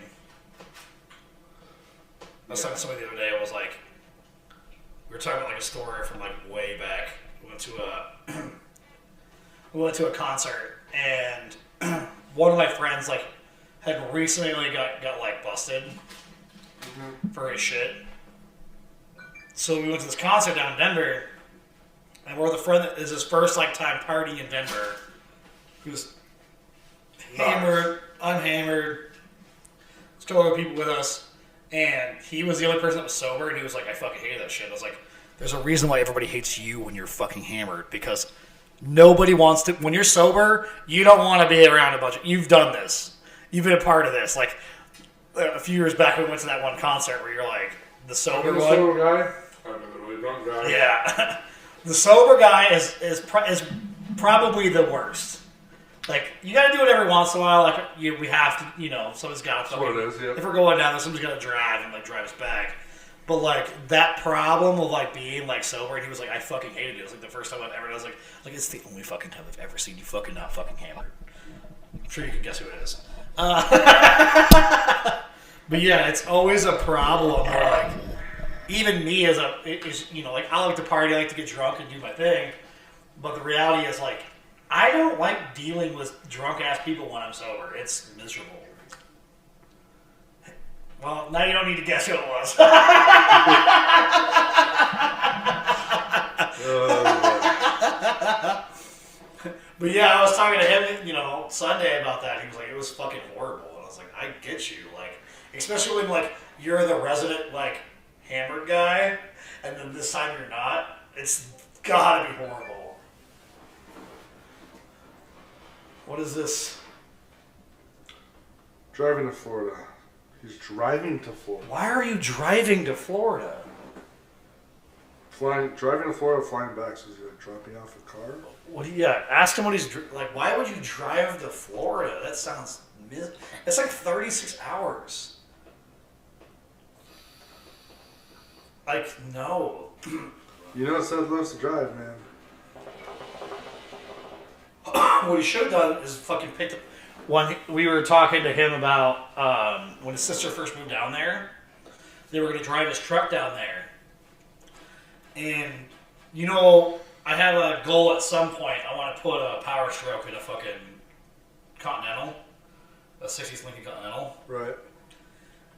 I was talking to somebody the other day. It was like we were talking about like a story from like way back. We went to a concert, and one of my friends like had recently got like busted for his shit. So we went to this concert down in Denver, and we're the friend that is his first like time partying in Denver. He was hammered, unhammered. There's a couple other people with us. And he was the only person that was sober, and he was like, I fucking hate that shit. I was like, there's a reason why everybody hates you when you're fucking hammered, because nobody wants to, when you're sober, you don't want to be around a bunch of, you've done this. You've been a part of this. Like, a few years back, we went to that one concert where you're like, the sober one. The sober guy? I'm the really drunk guy. Yeah. The sober guy is probably the worst. Like, you gotta do it every once in a while. Like, we have to, somebody's got to. That's what it is, yeah. If we're going down there, somebody's gotta drive and, like, drive us back. But, like, that problem of, like, being, like, sober, and he was like, I fucking hated it. It was, like, the first time I've ever, I was like, it's the only fucking time I've ever seen you fucking not fucking hammered. I'm sure you can guess who it is. But, yeah, it's always a problem where, like, even me like, I like to party, I like to get drunk and do my thing. But the reality is, like, I don't like dealing with drunk-ass people when I'm sober. It's miserable. Well, now you don't need to guess who it was. But yeah, I was talking to him, Sunday about that. He was like, it was fucking horrible. And I was like, I get you. Like, especially when, like, you're the resident, like, hammered guy, and then this time you're not. It's gotta be horrible. What is this? Driving to Florida. He's driving to Florida. Why are you driving to Florida? Driving to Florida, flying back. So he's gonna drop me off a car. What do you? Yeah, ask him what he's like. Why would you drive to Florida? That sounds. It's like 36 hours. Like, no. Seth loves to drive, man. What he should have done is fucking picked up. When we were talking to him about when his sister first moved down there, they were going to drive his truck down there. And, I have a goal at some point. I want to put a Power Stroke in a fucking Continental, a 60s Lincoln Continental. Right.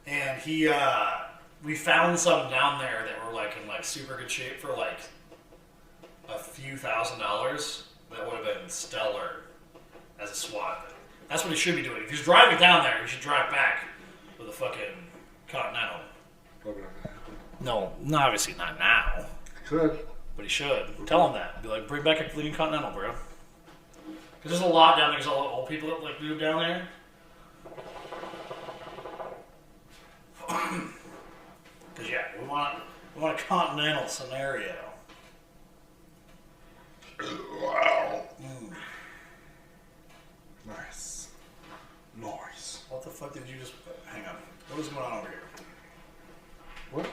And we found some down there that were like in like super good shape for like a few $1,000s. That would have been stellar as a swap. That's what he should be doing. If he's driving down there, he should drive back with a fucking Continental. Probably not gonna happen. No, obviously not now. Could. But he should. Tell him that. Be like, bring back a Lincoln Continental, bro. Because there's a lot down there. There's a lot of old people that like move down there. Because yeah, we want a Continental scenario. Wow. Nice. What the fuck did you just... Hang on. What is going on over here? What?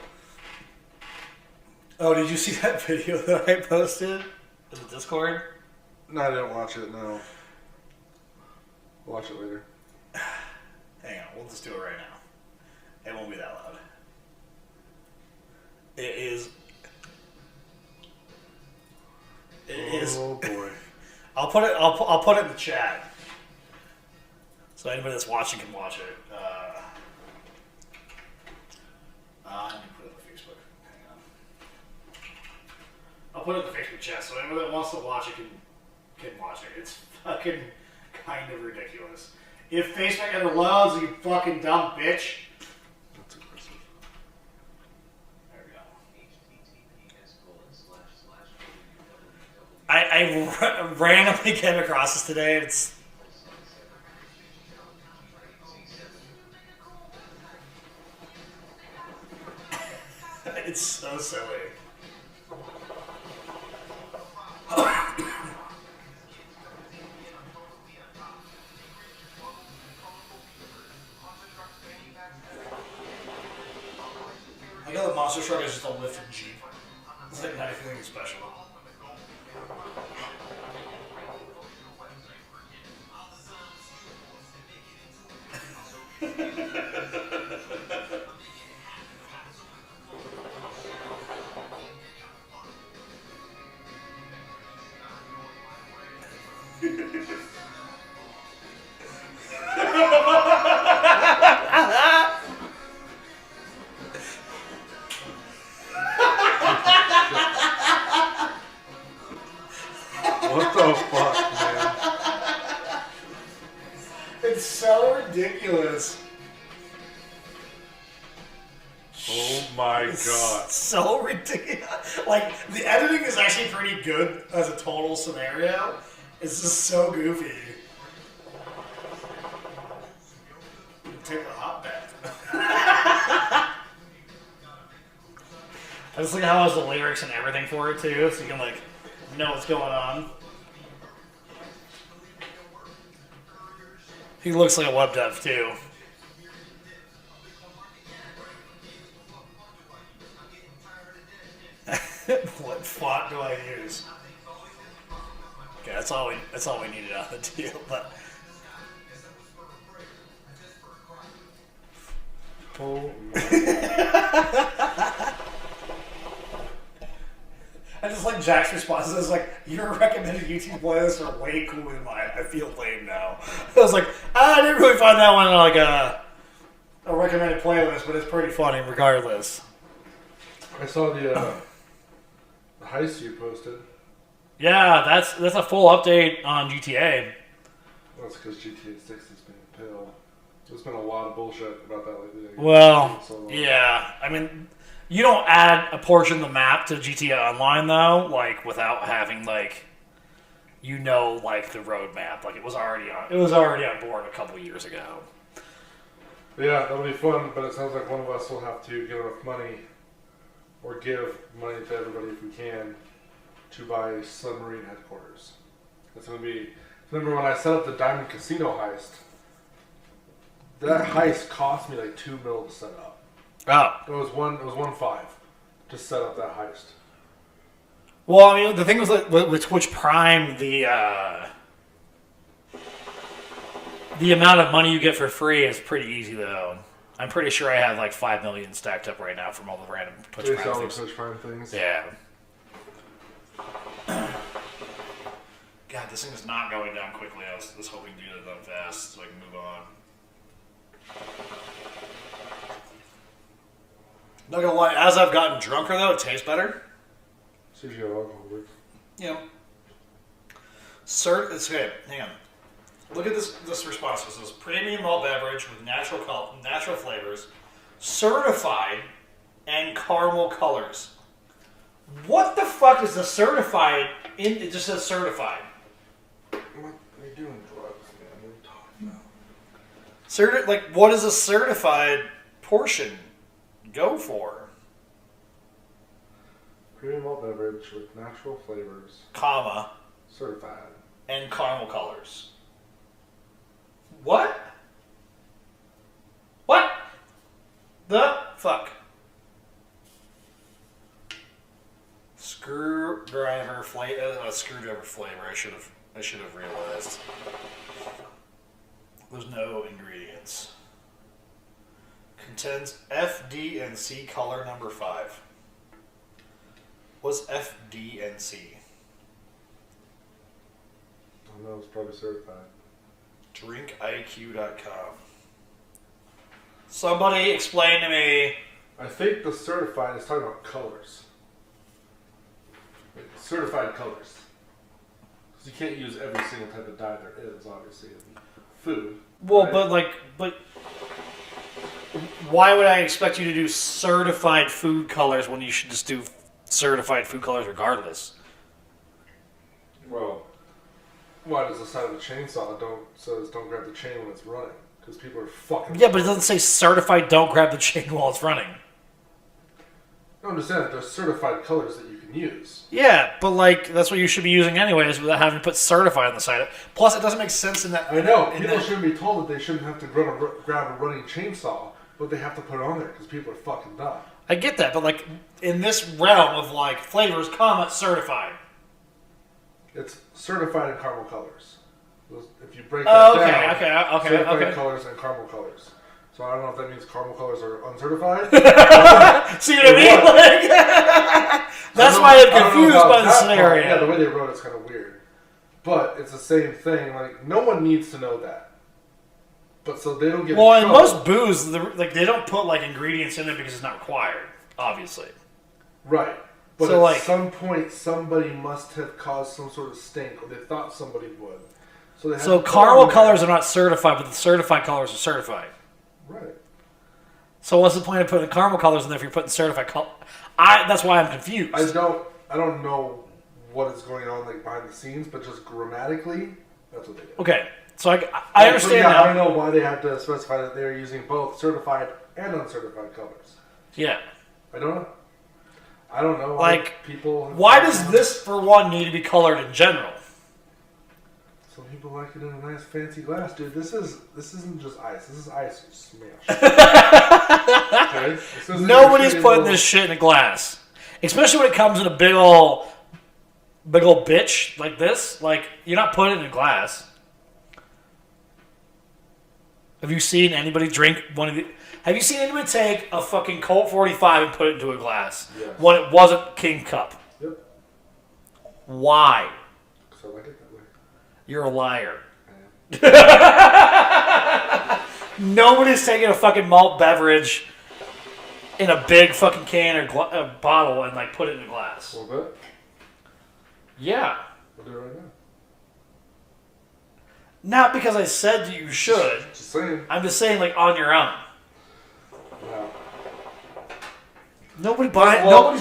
Oh, did you see that video that I posted in the Discord? No, I didn't watch it, no. We'll watch it later. Hang on. We'll just do it right now. It won't be that loud. It is... Oh boy. I'll put it in the chat. So anybody that's watching can watch it. I need to put it on Facebook. Hang on. put it in the Facebook chat so anyone that wants to watch it can watch it. It's fucking kind of ridiculous. If Facebook ever loads, you fucking dumb bitch. That's aggressive. There we go. I randomly came across this today. It's so silly. I got the monster truck is just a lifted Jeep. It's like not anything special. What the fuck, man? It's so ridiculous. Oh my god. So ridiculous. Like, the editing is actually pretty good as a total scenario. It's just so goofy. Take a hot bath. I just like how it has the lyrics and everything for it too, so you can like know what's going on. He looks like a web dev too. What font do I use? Okay, that's all we needed out of the deal. But Oh my. I just like Jack's responses. It's like, your recommended YouTube playlists are way cooler than mine. I feel lame now. I was like, I didn't really find that one like a recommended playlist, but it's pretty funny regardless. I saw the heist you posted. Yeah, that's a full update on GTA. That's because GTA 6 has been a pill. There's been a lot of bullshit about that lately. Well, So long. yeah. I mean, you don't add a portion of the map to GTA Online though, like without having like, like the roadmap. Like it was already on board a couple years ago. But yeah, that'll be fun. But it sounds like one of us will have to get enough money, or give money to everybody if we can, to buy submarine headquarters. It's gonna be. Remember when I set up the Diamond Casino heist? That heist cost me like $2 million to set up. Oh. It was 1.5 to set up that heist. Well, I mean, the thing was that with Twitch Prime, the amount of money you get for free is pretty easy, though. I'm pretty sure I have like 5 million stacked up right now from all the random Twitch Based Prime on the things. Twitch Prime things. Yeah. God, this thing is not going down quickly. I was hoping to do it done fast so I can move on. Not gonna lie, as I've gotten drunker though, it tastes better. See if you have alcohol with. Yeah. It's okay. Hang on. Look at this response. It says premium malt beverage with natural flavors, certified, and caramel colors. What the fuck is the certified? It just says certified. What are you doing, drugs, man? What are you talking about? What does a certified portion go for? Premium malt beverage with natural flavors, Comma, certified. and caramel colors. What? What? The fuck? Screwdriver flavor. I should have realized. There's no ingredients. Contains F, D, and C color number 5. What's F, D, and C? I don't know, it's probably certified. DrinkIQ.com. Somebody explain to me. I think the certified is talking about colors. Wait, certified colors. Because you can't use every single type of dye there is, obviously, in food. Well, right? but why would I expect you to do certified food colors when you should just do certified food colors regardless? Well, why does the side of the chainsaw says don't grab the chain when it's running? Because people are fucking. Yeah, but it doesn't say certified. Don't grab the chain while it's running. No, I'm just saying that there's certified colors that you can use. Yeah, but like that's what you should be using anyways, without having to put certified on the side. Plus, it doesn't make sense in that. I know in people that- shouldn't be told that they shouldn't have to grab a running chainsaw, but they have to put it on there because people are fucking dumb. I get that, but like in this realm of like flavors, comma certified. It's certified in caramel colors. If you break Oh, that okay, down, okay, certified okay. colors and caramel colors. So I don't know if that means caramel colors are uncertified. See what I mean? What? Like, that's why I'm confused by the scenario. Yeah, the way they wrote it's kind of weird, but it's the same thing. Like no one needs to know that, but so they don't get. Well, in in trouble. most booze, like they don't put like ingredients in there because it's not required, obviously. Right. But So, at like- some point, somebody must have caused some sort of stink, or they thought somebody would. So they had So to put caramel it in colors there. are not certified, but the certified colors are certified. Right. So what's the point of putting caramel colors in there if you're putting certified color? That's why I'm confused. I don't know what is going on like behind the scenes, but just grammatically, that's what they did. Okay, so I But understand yeah, I don't now. know why they had to specify that they're using both certified and uncertified colors. Yeah. I don't know. I don't know. Like, people. Why does this, for one, need to be colored in general? Some people like it in a nice fancy glass, dude. This isn't just ice. This is ice smash. Okay? This isn't Nobody's your shitty putting little- this shit in a glass, especially when it comes in a big ol' bitch like this. Like you're not putting it in a glass. Have you seen anybody drink one of the? Have you seen anybody take a fucking Colt 45 and put it into a glass Yes. when it wasn't King Cup? Yep. Why? So I like it that way. You're a liar. I am. Nobody's taking a fucking malt beverage in a big fucking can or bottle and like put it in a glass. A little bit. Yeah. We'll do it right now. Not because I said that you should. Just saying. I'm just saying, like, on your own. No. Nobody's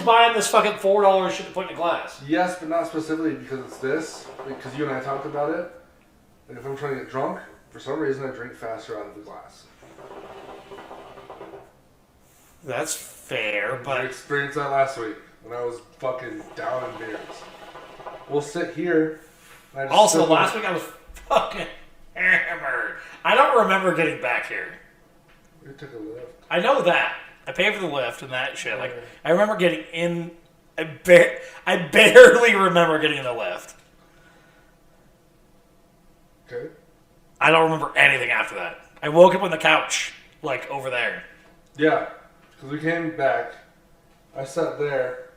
buying this fucking $4 shit to put in a glass. Yes, but not specifically because it's this. Because you and I talked about it. And if I'm trying to get drunk, for some reason I drink faster out of the glass. That's fair, I but experienced that last week when I was fucking down in beers. We'll sit here. And I just also sip last on- week I was fucking hammered. I don't remember getting back here. We took a lift. I know that. I paid for the lift and that shit. Like, Yeah. I remember getting in. I barely remember getting in the lift. Okay. I don't remember anything after that. I woke up on the couch, like, over there. Yeah, because we came back. I sat there,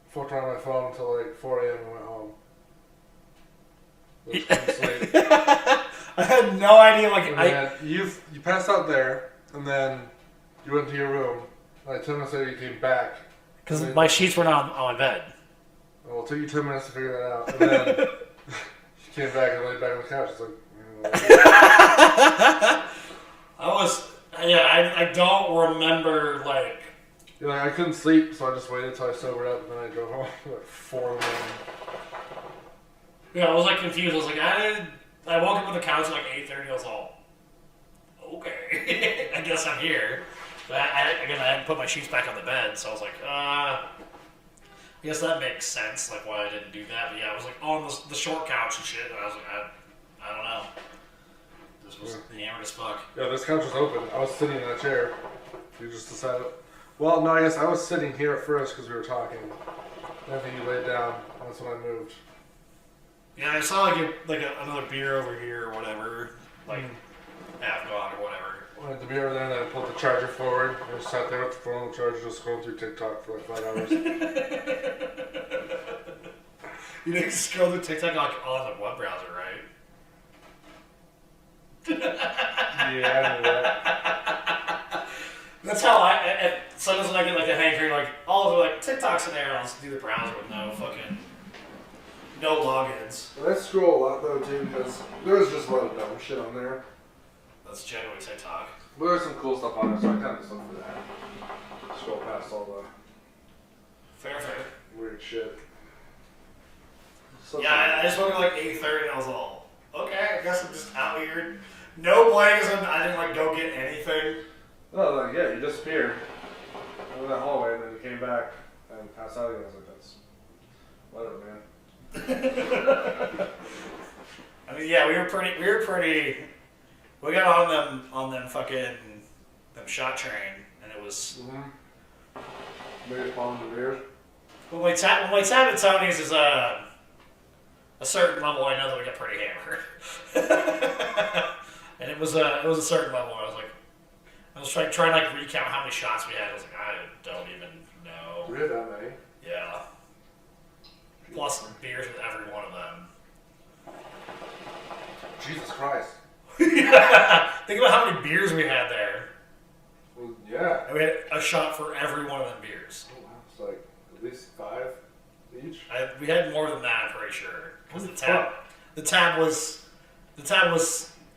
fucked around on my phone until like 4 a.m. and went home. Just couldn't sleep. I had no idea, like, And then you passed out there, and then you went to your room. Like 10 minutes later, you came back. because my sheets were not on my bed. Well, it took you 10 minutes to figure that out. And then you came back and laid back on the couch. It's like, I don't remember, like, you're like, I couldn't sleep, so I just waited until I sobered up, and then I drove home at like 4 in the morning. yeah, I was, like, confused. I was like, I woke up on the couch at, like, 8:30. I was all, okay, I guess I'm here. But I hadn't put my sheets back on the bed, so I was like, I guess that makes sense, like, why I didn't do that. But yeah, I was, like, on the short couch and shit, and I was like, I don't know. This was hammered as fuck. Yeah, this couch was open. I was sitting in a chair. You just decided. Well, no, I guess I was sitting here at first because we were talking. And I think you laid down. That's when I moved. Yeah, I saw, another beer over here or whatever, like, half gone or whatever. I had the beer over there, and then I pulled the charger forward. I just sat there with the phone on the charger, just scrolling through TikTok for like 5 hours. You didn't scroll through TikTok like on the web browser, right? Yeah, I knew that. That's how sometimes when I get like a hankering, like all of the like TikToks in there, I'll just do the browser with no fucking No logins. And I scroll a lot though too because there's just a lot of dumb shit on there. That's generally TikTok. But there's some cool stuff on there, so I kind of just look for that. Scroll past all the Fair. weird shit. Yeah, I just woke up like 8:30 and I was all, okay, I guess I'm just out here. No blankets, I didn't like go get anything. Oh, like, yeah, you disappeared. Went in that hallway and then you came back and passed out again. I was like, that's whatever, man. I mean, yeah, we were pretty. We got on them fucking them shot train, and it was. Maybe falling the beers. When we tap at Tony's is a certain level, I know that we got pretty hammered, and it was a certain level. I was trying to like recount how many shots we had. I was like, I don't even know. We had that many. Yeah. Plus beers with every one of them. Jesus Christ. Yeah. Think about how many beers we had there. Well, yeah. And we had a shot for every one of them beers. Oh, wow. It's like at least 5 each. We had more than that, I'm pretty sure. Because Holy the tab was,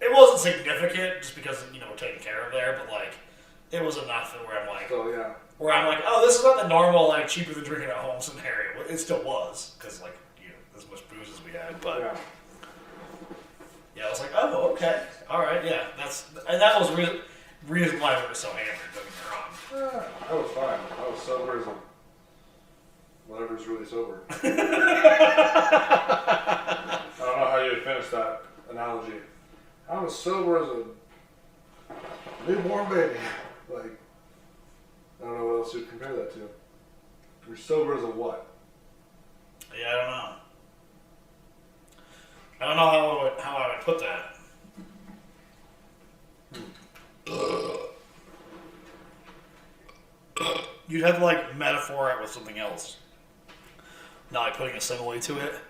it wasn't significant just because, we're taken care of there, but like, it was enough where I'm like, So, yeah. oh, this is not the normal, like, cheaper than drinking at home scenario. It still was, because, like, as much booze as we had, but. Yeah. Yeah, I was like, oh, okay, all right, yeah, that was reason why we were so hammered. Don't get me wrong. I was fine. I was sober as a whatever's really sober. I don't know how you would finish that analogy. I was sober as a newborn baby. Like, I don't know what else you'd compare that to. You're sober as a what? Yeah, I don't know. I don't know how I would put that. You'd have to like metaphor it with something else. Not like putting a simile to it.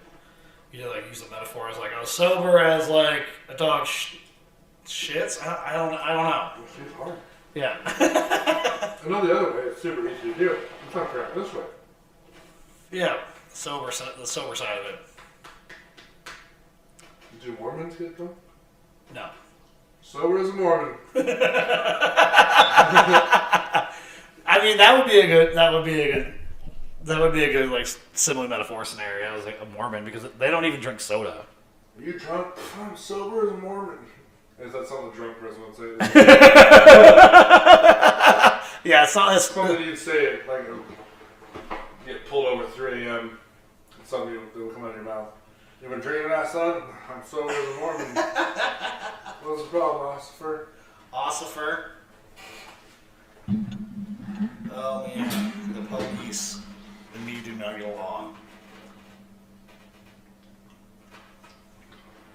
You'd like use the metaphor as like, I was sober as like a dog shits. I don't know. It's hard. Yeah. I know the other way. It's super easy to do. I'm trying to figure out this way. Yeah. The sober side of it. Do Mormons get drunk? No. Sober as a Mormon. I mean, that would be a good like simile metaphor scenario. I was like a Mormon because they don't even drink soda. Are you drunk? I'm sober as a Mormon. Is that something a drunk person would say? Yeah, it's not as Something you'd say it like get pulled over at 3 a.m. and something that would come out of your mouth. You been drinking that, son? I'm sober as a Mormon. What's the problem, Ossifer? Ossifer. Oh man, the police and me do not get along.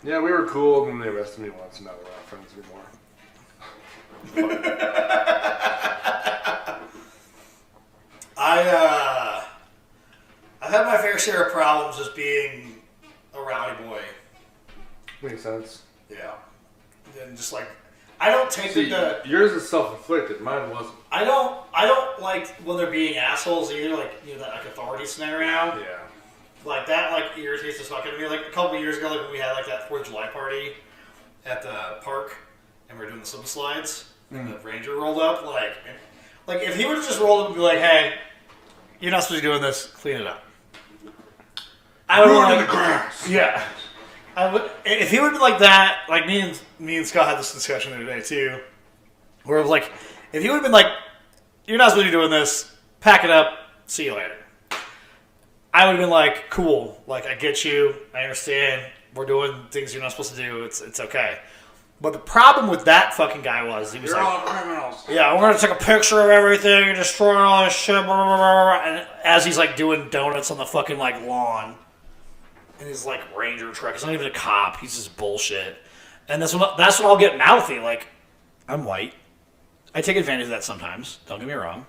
Yeah, we were cool, and they arrested me once, and now we're not friends anymore. I've had my fair share of problems just being a rowdy boy. Makes sense. Yeah. And just like, I don't take yours is self-inflicted. Mine wasn't. I don't like when they're being assholes either. Like that like authority scenario. Yeah. Like that like irritates the fuck out of me. Like a couple of years ago, like when we had like that 4th of July party at the park, and we were doing the slip slides, and the ranger rolled up. Like if he would have just rolled up and be like, "Hey, you're not supposed to be doing this. Clean it up." I would Ruin the grass. Yeah. I would, if he would be like that, like me and Scott had this discussion the other day too, where it was like, if he would have been like, "You're not supposed to be doing this. Pack it up. See you later." I would have been like, "Cool. Like I get you. I understand. We're doing things you're not supposed to do. It's okay." But the problem with that fucking guy was he was You're like, all criminals. "Yeah, we're gonna take a picture of everything and destroy all this shit." Blah, blah, blah, blah. And as he's like doing donuts on the fucking like lawn. In his like Ranger truck, he's not even a cop. He's just bullshit, and that's when I'll get mouthy. Like, I'm white. I take advantage of that sometimes. Don't get me wrong.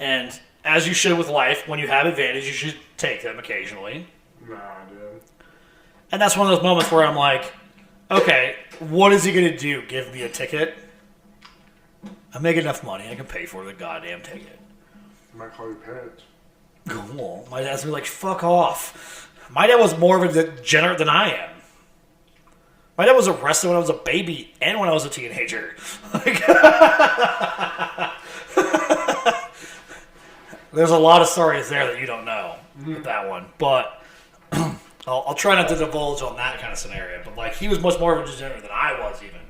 And as you should with life, when you have advantage, you should take them occasionally. No, I did. And that's one of those moments where I'm like, okay, what is he gonna do? Give me a ticket? I make enough money, I can pay for the goddamn ticket. I might call your parents. Cool. My dad's gonna be like, fuck off. My dad was more of a degenerate than I am. My dad was arrested when I was a baby and when I was a teenager. Like, there's a lot of stories there that you don't know with that one. But I'll try not to divulge on that kind of scenario. But like, he was much more of a degenerate than I was even.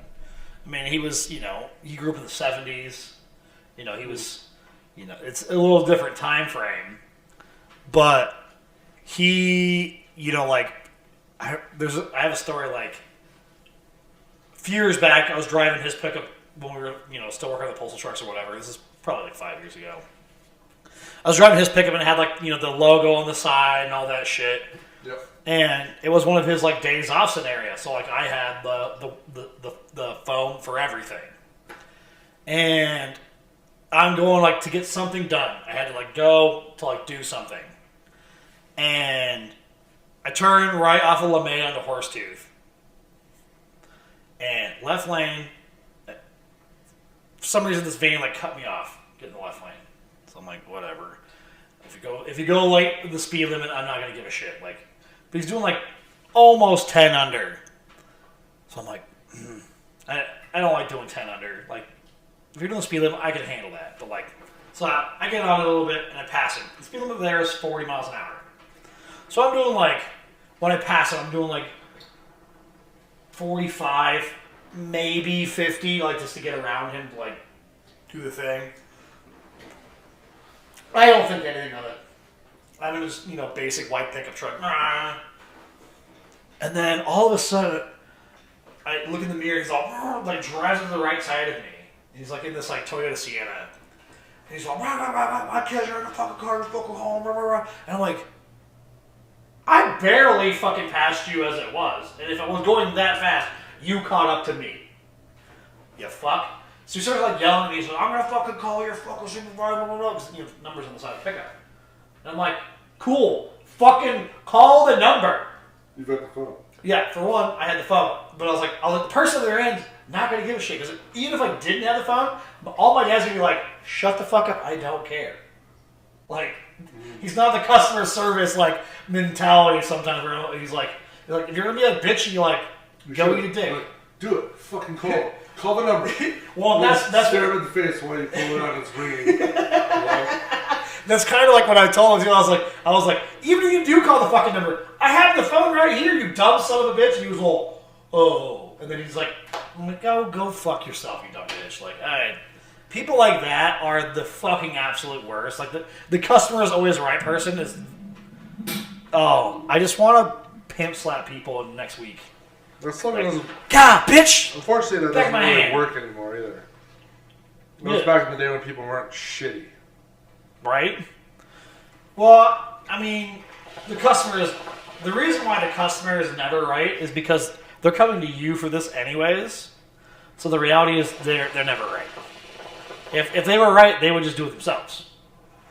I mean, he was, he grew up in the 70s. He was, it's a little different time frame. But he, like, I have a story like, a few years back, I was driving his pickup when we were, still working on the postal trucks or whatever. This is probably like 5 years ago. I was driving his pickup and it had like, the logo on the side and all that shit. Yep. And it was one of his like days off scenarios. So like I had the phone for everything. And I'm going like to get something done. I had to like go to like do something. And I turned right off of LeMay onto Horsetooth. And left lane, for some reason this van like cut me off getting the left lane. So I'm like, whatever. If you go like the speed limit, I'm not gonna give a shit. Like, but he's doing like almost 10 under. So I'm like, I don't like doing 10 under. Like, if you're doing the speed limit, I can handle that. But like, so I get on it a little bit and I pass him. The speed limit there is 40 miles an hour. So I'm doing like, when I pass him, I'm doing like 45, maybe 50, like just to get around him, to like do the thing. I don't think anything of it. I'm in this, basic white pickup truck. And then all of a sudden, I look in the mirror, he's all, like, drives to the right side of me. He's like in this, like, Toyota Sienna. And he's all, my kids are in the fucking car, just go home, And I'm like, I barely fucking passed you as it was. And if I was going that fast, you caught up to me. You fuck. So he starts like yelling at me. He's like, I'm gonna fucking call your fucking supervisor, blah, blah, blah. Because, numbers on the side of the pickup. And I'm like, cool. Fucking call the number. You've got the phone. Yeah, for one, I had the phone. But I was like, the person on the other end, not gonna give a shit. Because even if I didn't have the phone, all my dad's gonna be like, shut the fuck up, I don't care. Like, he's not the customer service, like, mentality sometimes where he's like, if you're gonna be a bitch and you're like, go eat a dick. Like, do it. Fucking call. Yeah. Call the number. Well, that's stare him in the face while you pull it out and it's ringing. That's kind of like when I told him. I was like, even if you do call the fucking number, I have the phone right here, you dumb son of a bitch. And he was all, oh, and then he's like, I'm like, go fuck yourself, you dumb bitch. Like, all right. People like that are the fucking absolute worst. Like the customer is always the right person. I just want to pimp slap people next week. That's something like, God, bitch! Unfortunately, that doesn't really work anymore either. It was back in the day when people weren't shitty. Right? Well, I mean, the reason why the customer is never right is because they're coming to you for this anyways. So the reality is they're never right. If they were right, they would just do it themselves.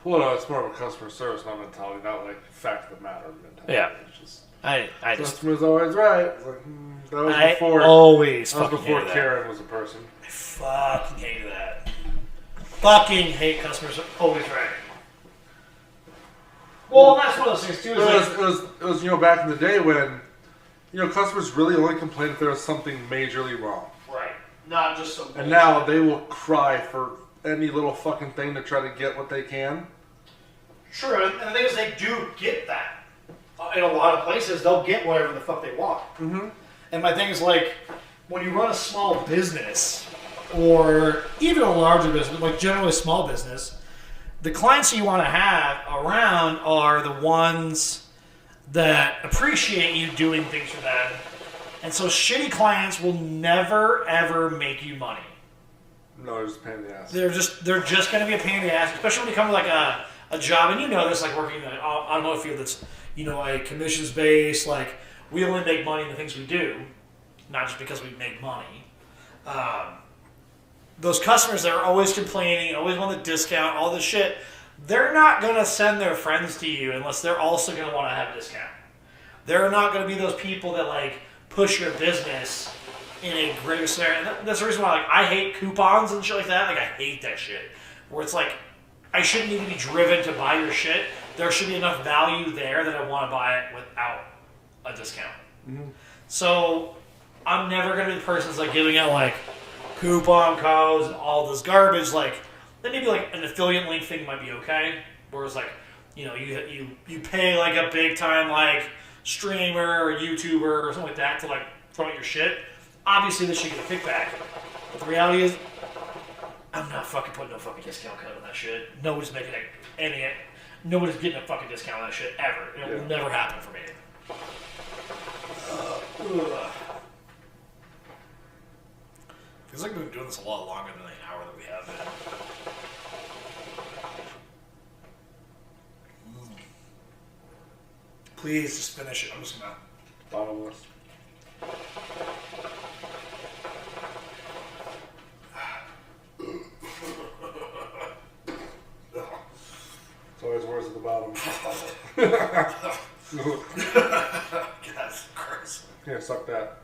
Well, no, it's more of a customer service mentality, not like fact of the matter mentality. Yeah. It's just, I just customer's always right. It's like, that was before. Always that was fucking before hated Karen that. was a person. I fucking hate that. Fucking hate customers always right. Well, that's one of those things too. It was back in the day when customers really only complain if there was something majorly wrong. Right. Not just some. And now they will cry for any little fucking thing to try to get what they can. True, and the thing is, they do get that. In a lot of places, they'll get whatever the fuck they want. Mm-hmm. And my thing is, like, when you run a small business, or even a larger business, like generally a small business, the clients you want to have around are the ones that appreciate you doing things for them. And so shitty clients will never, ever make you money. No, they're just a pain in the ass. They're just going to be a pain in the ass, especially when you come to like a job, and this, like working in the automotive field that's, a commissions based, like we only make money in the things we do, not just because we make money. Those customers that are always complaining, always want the discount, all this shit, they're not going to send their friends to you unless they're also going to want to have a discount. They're not going to be those people that like push your business in a greater scenario. And that's the reason why I hate coupons and shit like that. Like I hate that shit. Where it's like, I shouldn't need to be driven to buy your shit. there should be enough value there that I want to buy it without a discount. Mm-hmm. So I'm never going to be the person that's like giving out like coupon codes and all this garbage. Like, then maybe like an affiliate link thing might be okay. Whereas like, you know, you pay like a big time like streamer or YouTuber or something like that to like promote your shit. Obviously, this should get a kickback. But the reality is, I'm not fucking putting no fucking discount code on that shit. Nobody's making nobody's getting a fucking discount on that shit ever. It will never happen for me. Feels like we've been doing this a lot longer than the hour that we have been. Please just finish it. I'm just gonna. Bottomless. It's always worse at the bottom. God, gross. Here, suck that.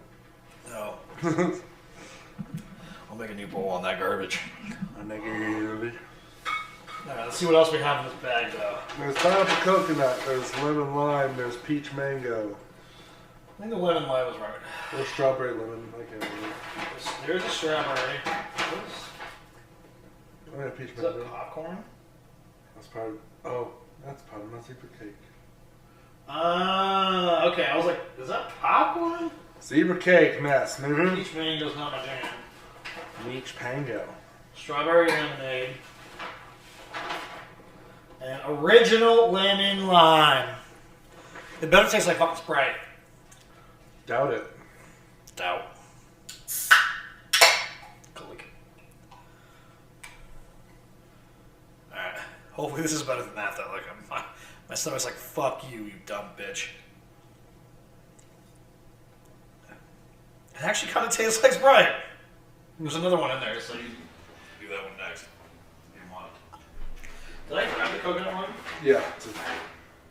No. I'll make a new bowl on that garbage. Alright, Let's see what else we have in this bag, though. there's pineapple coconut, there's lemon lime, there's peach mango. I think the lemon lime was right. Or strawberry lemon, I can't remember. There's a strawberry. Oh yeah, peach Is that mango. popcorn? That's probably, that's probably my secret cake. Okay. I was like, is that popcorn? Zebra cake mess, man. Peach mango's not my jam. Peach pango. Strawberry lemonade. And original lemon lime. It better taste like fucking Sprite. Doubt it. Doubt. Click. Alright. Hopefully this is better than that, though. Like, my stomach's like, fuck you, you dumb bitch. It actually kind of tastes like Sprite. There's another one in there, so you do that one next. If you want. Did I grab the coconut one? Yeah.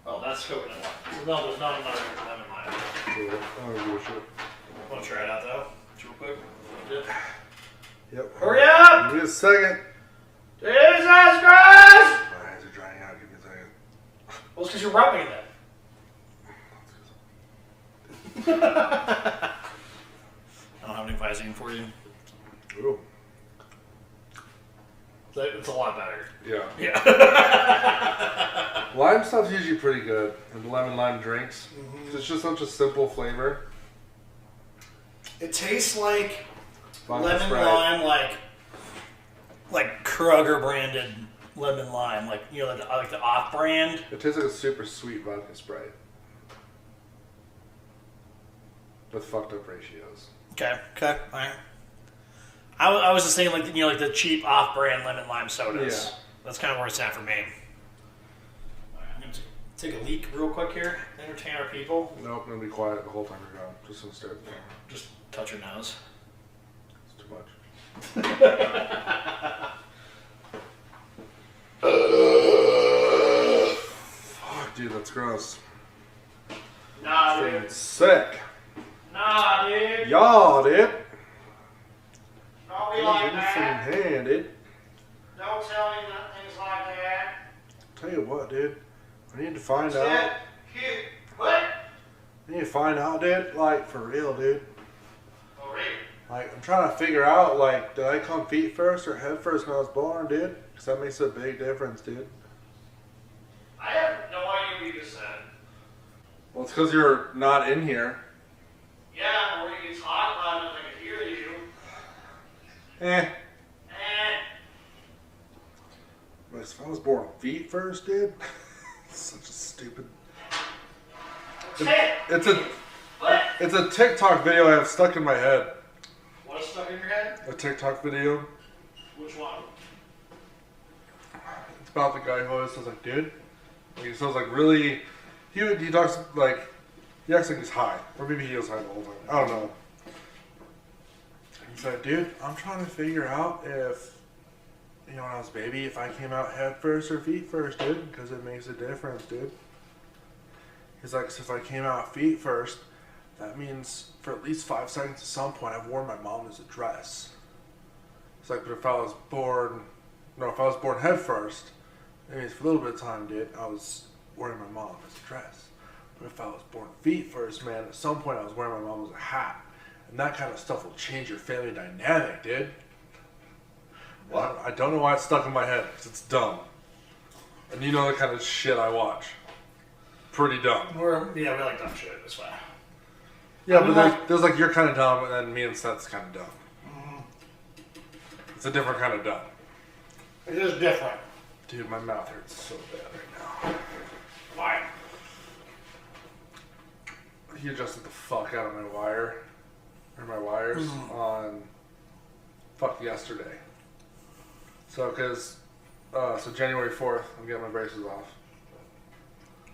Oh, that's coconut one. No, there's not another lemon lime. Want to try it out, though? Just real quick. Yep. Hurry up! Give me a second. Jesus Christ! My eyes are drying out. Give me a second. Well, it's because you're rubbing it. I don't have any Visine for you. Ooh. It's a lot better. Yeah. Yeah. Lime stuff's usually pretty good. And lemon lime drinks. Mm-hmm. It's just such a simple flavor. It tastes like Vodka lemon Sprite. lime, like Kroger branded lemon lime, like like the off brand. It tastes like a super sweet vodka Sprite. With fucked up ratios. Okay, all right. I was just saying, like like the cheap off brand lemon lime sodas. Yeah. That's kind of where it's at for me. All right, I'm gonna take a leak real quick here. Entertain our people. Nope, I'm gonna be quiet the whole time you're gone. Just gonna stare at the camera. Just touch your nose. It's too much. Fuck, dude, that's gross. Nah, dude. Feeling sick. Nah, dude. Y'all, dude. Don't be like that. Hand, dude. Don't tell me things like that. Tell you what, dude. I need to find out. What? I need to find out, dude. Like, for real, dude. Oh, really? Like, I'm trying to figure out, like, did I come feet first or head first when I was born, dude? Because that makes a big difference, dude. I have no idea what you just said. Well, it's because you're not in here. Yeah, or you can talk loud enough I can hear you. But if I was born feet first, dude, such a stupid. It's a TikTok video I have stuck in my head. What's stuck in your head? A TikTok video. Which one? It's about the guy who always says like, dude. Like, he says like really. He talks like he acts like he's high, or maybe he is high the whole time. I don't know. He's like, dude, I'm trying to figure out if, when I was a baby, if I came out head first or feet first, dude, because it makes a difference, dude. He's like, so if I came out feet first, that means for at least 5 seconds at some point I've worn my mom's dress. It's like, but if I was born head first, that means for a little bit of time, dude, I was wearing my mom as a dress. But if I was born feet first, man, at some point I was wearing my mom as a hat. And that kind of stuff will change your family dynamic, dude. Well, I don't know why it's stuck in my head, because it's dumb. And you know the kind of shit I watch. Pretty dumb. We like dumb shit. That's fine. Yeah, but there's like you're kind of dumb, and then me and Seth's kind of dumb. Mm-hmm. It's a different kind of dumb. It is different. Dude, my mouth hurts so bad right now. Why? He adjusted the fuck out of my wires on yesterday. So, so January 4th, I'm getting my braces off.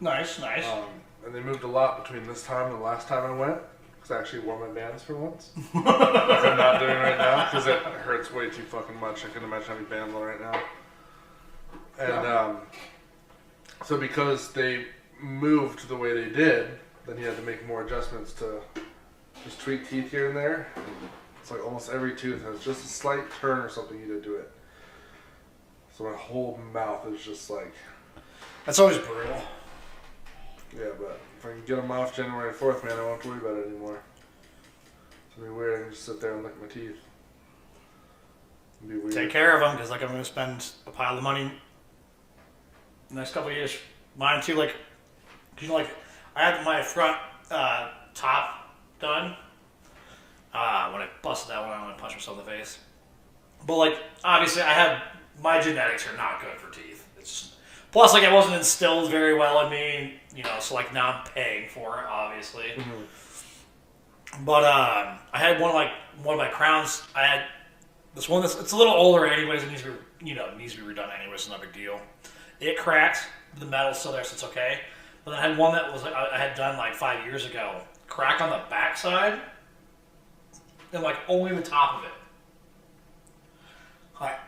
Nice. And they moved a lot between this time and the last time I went. Because I actually wore my bands for once. Like I'm not doing right now. Because it hurts way too fucking much. I couldn't imagine having bands on right now. And so because they moved the way they did, then he had to make more adjustments to just tweak teeth here and there. It's like almost every tooth has just a slight turn or something you did to it. So my whole mouth is just like... That's always brutal. Yeah, but if I can get them off January 4th, man, I won't have to worry about it anymore. It's going to be weird. I can just sit there and lick my teeth. It'll be weird. Take care of them, because like I'm going to spend a pile of money the next couple of years. Mine too, like, you know, like I had my front top done. When I busted that one, I went to punch myself in the face. But like, obviously, my genetics are not good for teeth. It's just, plus, like, it wasn't instilled very well in me, you know. So like, now I'm paying for it, obviously. Mm-hmm. But I had one of my crowns. I had this one it's a little older, anyways. It needs to be redone, anyways. It's not a big deal. It cracked. The metal's still there, so it's okay. But I had one that was I had done like 5 years ago. Crack on the backside, and like only the top of it. Like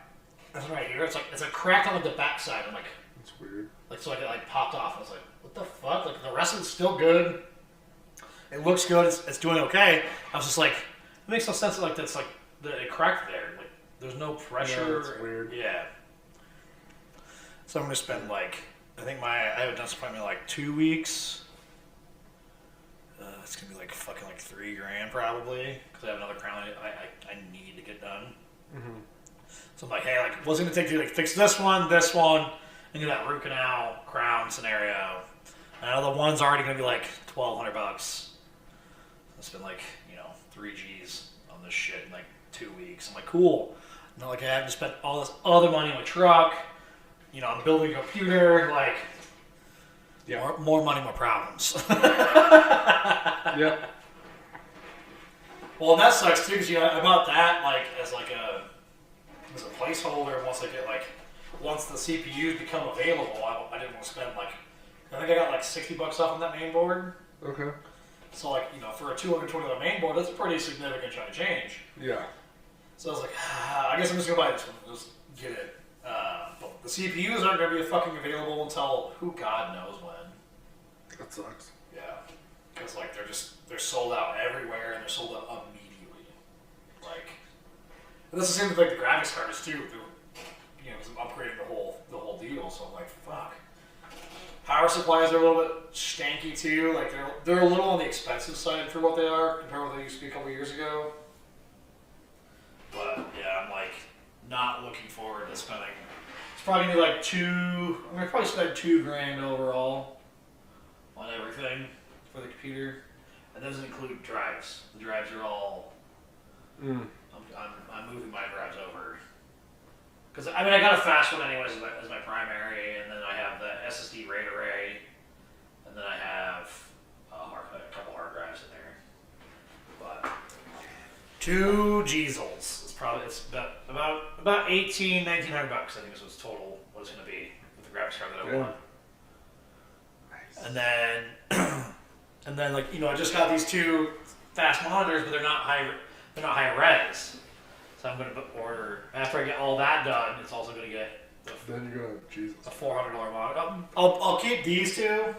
that's right here. It's like cracked on like the backside. I'm like, that's weird. Like so, it like popped off. I was like, what the fuck? Like the rest of it's still good. It looks good. It's doing okay. I was just like, it makes no sense. Like that's like it cracked there. Like there's no pressure. Yeah, that's weird. Yeah. So I'm gonna spend like. I have a dentist appointment in like 2 weeks. It's gonna be like fucking like $3,000 probably, because I have another crown I need to get done. Mm-hmm. So I'm like, hey, like, what's it gonna take to like fix this one, and do that root canal crown scenario? And I know the one's already gonna be like $1,200. I spent like 3 G's on this shit in like 2 weeks. I'm like, cool. Not like I haven't spent all this other money on my truck. I'm building a computer, like, more money, more problems. Yeah. Well, and that sucks, too, because, I bought that, like, as a placeholder. Once the CPUs become available, I didn't want to spend, like, I think I got, like, $60 off on that main board. Okay. So, like, for a $220 main board, that's a pretty significant chunk of change. Yeah. So I was like, I guess I'm just going to buy this one. Just get it. But the CPUs aren't going to be fucking available until God knows when. That sucks. Yeah, because like they're sold out everywhere and they're sold out immediately. Like, and that's the same with like the graphics cards too. Because I'm upgrading the whole deal. So I'm like, fuck. Power supplies are a little bit stanky too. Like they're a little on the expensive side for what they are compared to what they used to be a couple years ago. But yeah, I'm like. Not looking forward to spending. It's probably gonna be like I'm gonna probably spend $2,000 overall on everything for the computer, and that doesn't include drives. The drives are all. I'm moving my drives over because I got a fast one anyways as my primary, and then I have the SSD RAID array, and then I have a couple hard drives in there, but 2 Gsels. It's about $1,900. I think is what's total. What it's going to be with the graphics card that I want. Nice. And then like I just got these 2 fast monitors, but they're not high res. So I'm going to order after I get all that done. It's also going to get then you're gonna Jesus a $400 monitor. I'll keep these 2,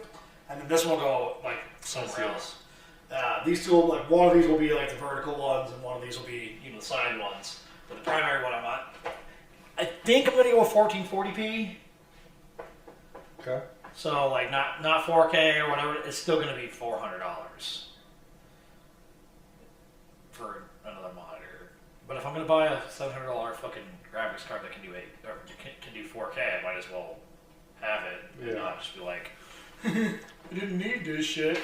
and then this one will go like somewhere else. These 2, like one of these will be like the vertical ones, and one of these will be the side ones. But the primary one I think I'm gonna go with 1440p. Okay. So like not 4K or whatever, it's still going to be $400 for another monitor. But if I'm going to buy a $700 fucking graphics card that can do can do 4K, I might as well have it and not just be like, I didn't need this shit.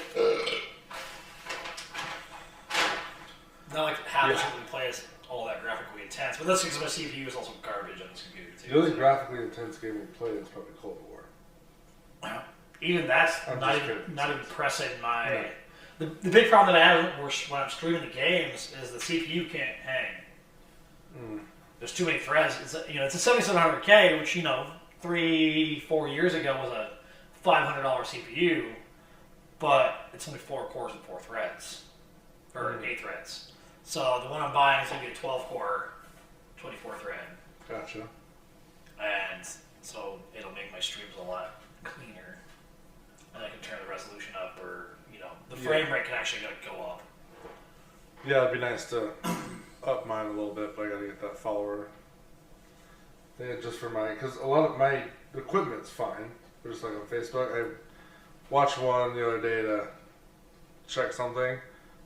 Not like how this really plays all that graphically intense, but that's because my CPU is also garbage on this computer too. The only graphically intense game we played is probably Cold War. Even that's I'm not just even kidding. not even pressing my. No. The big problem that I have when I'm streaming the games is the CPU can't hang. There's too many threads. It's a 7700K, which 3-4 years ago was a $500 CPU, but it's only 4 cores and 4 threads, or 8 threads. So the one I'm buying is going to be a 12-core, 24 thread. Gotcha. And so it'll make my streams a lot cleaner. And I can turn the resolution up, or, the frame rate can actually go up. Yeah, it'd be nice to up mine a little bit, but I gotta get that follower thing just for because a lot of my equipment's fine. But just like on Facebook, I watched one the other day to check something.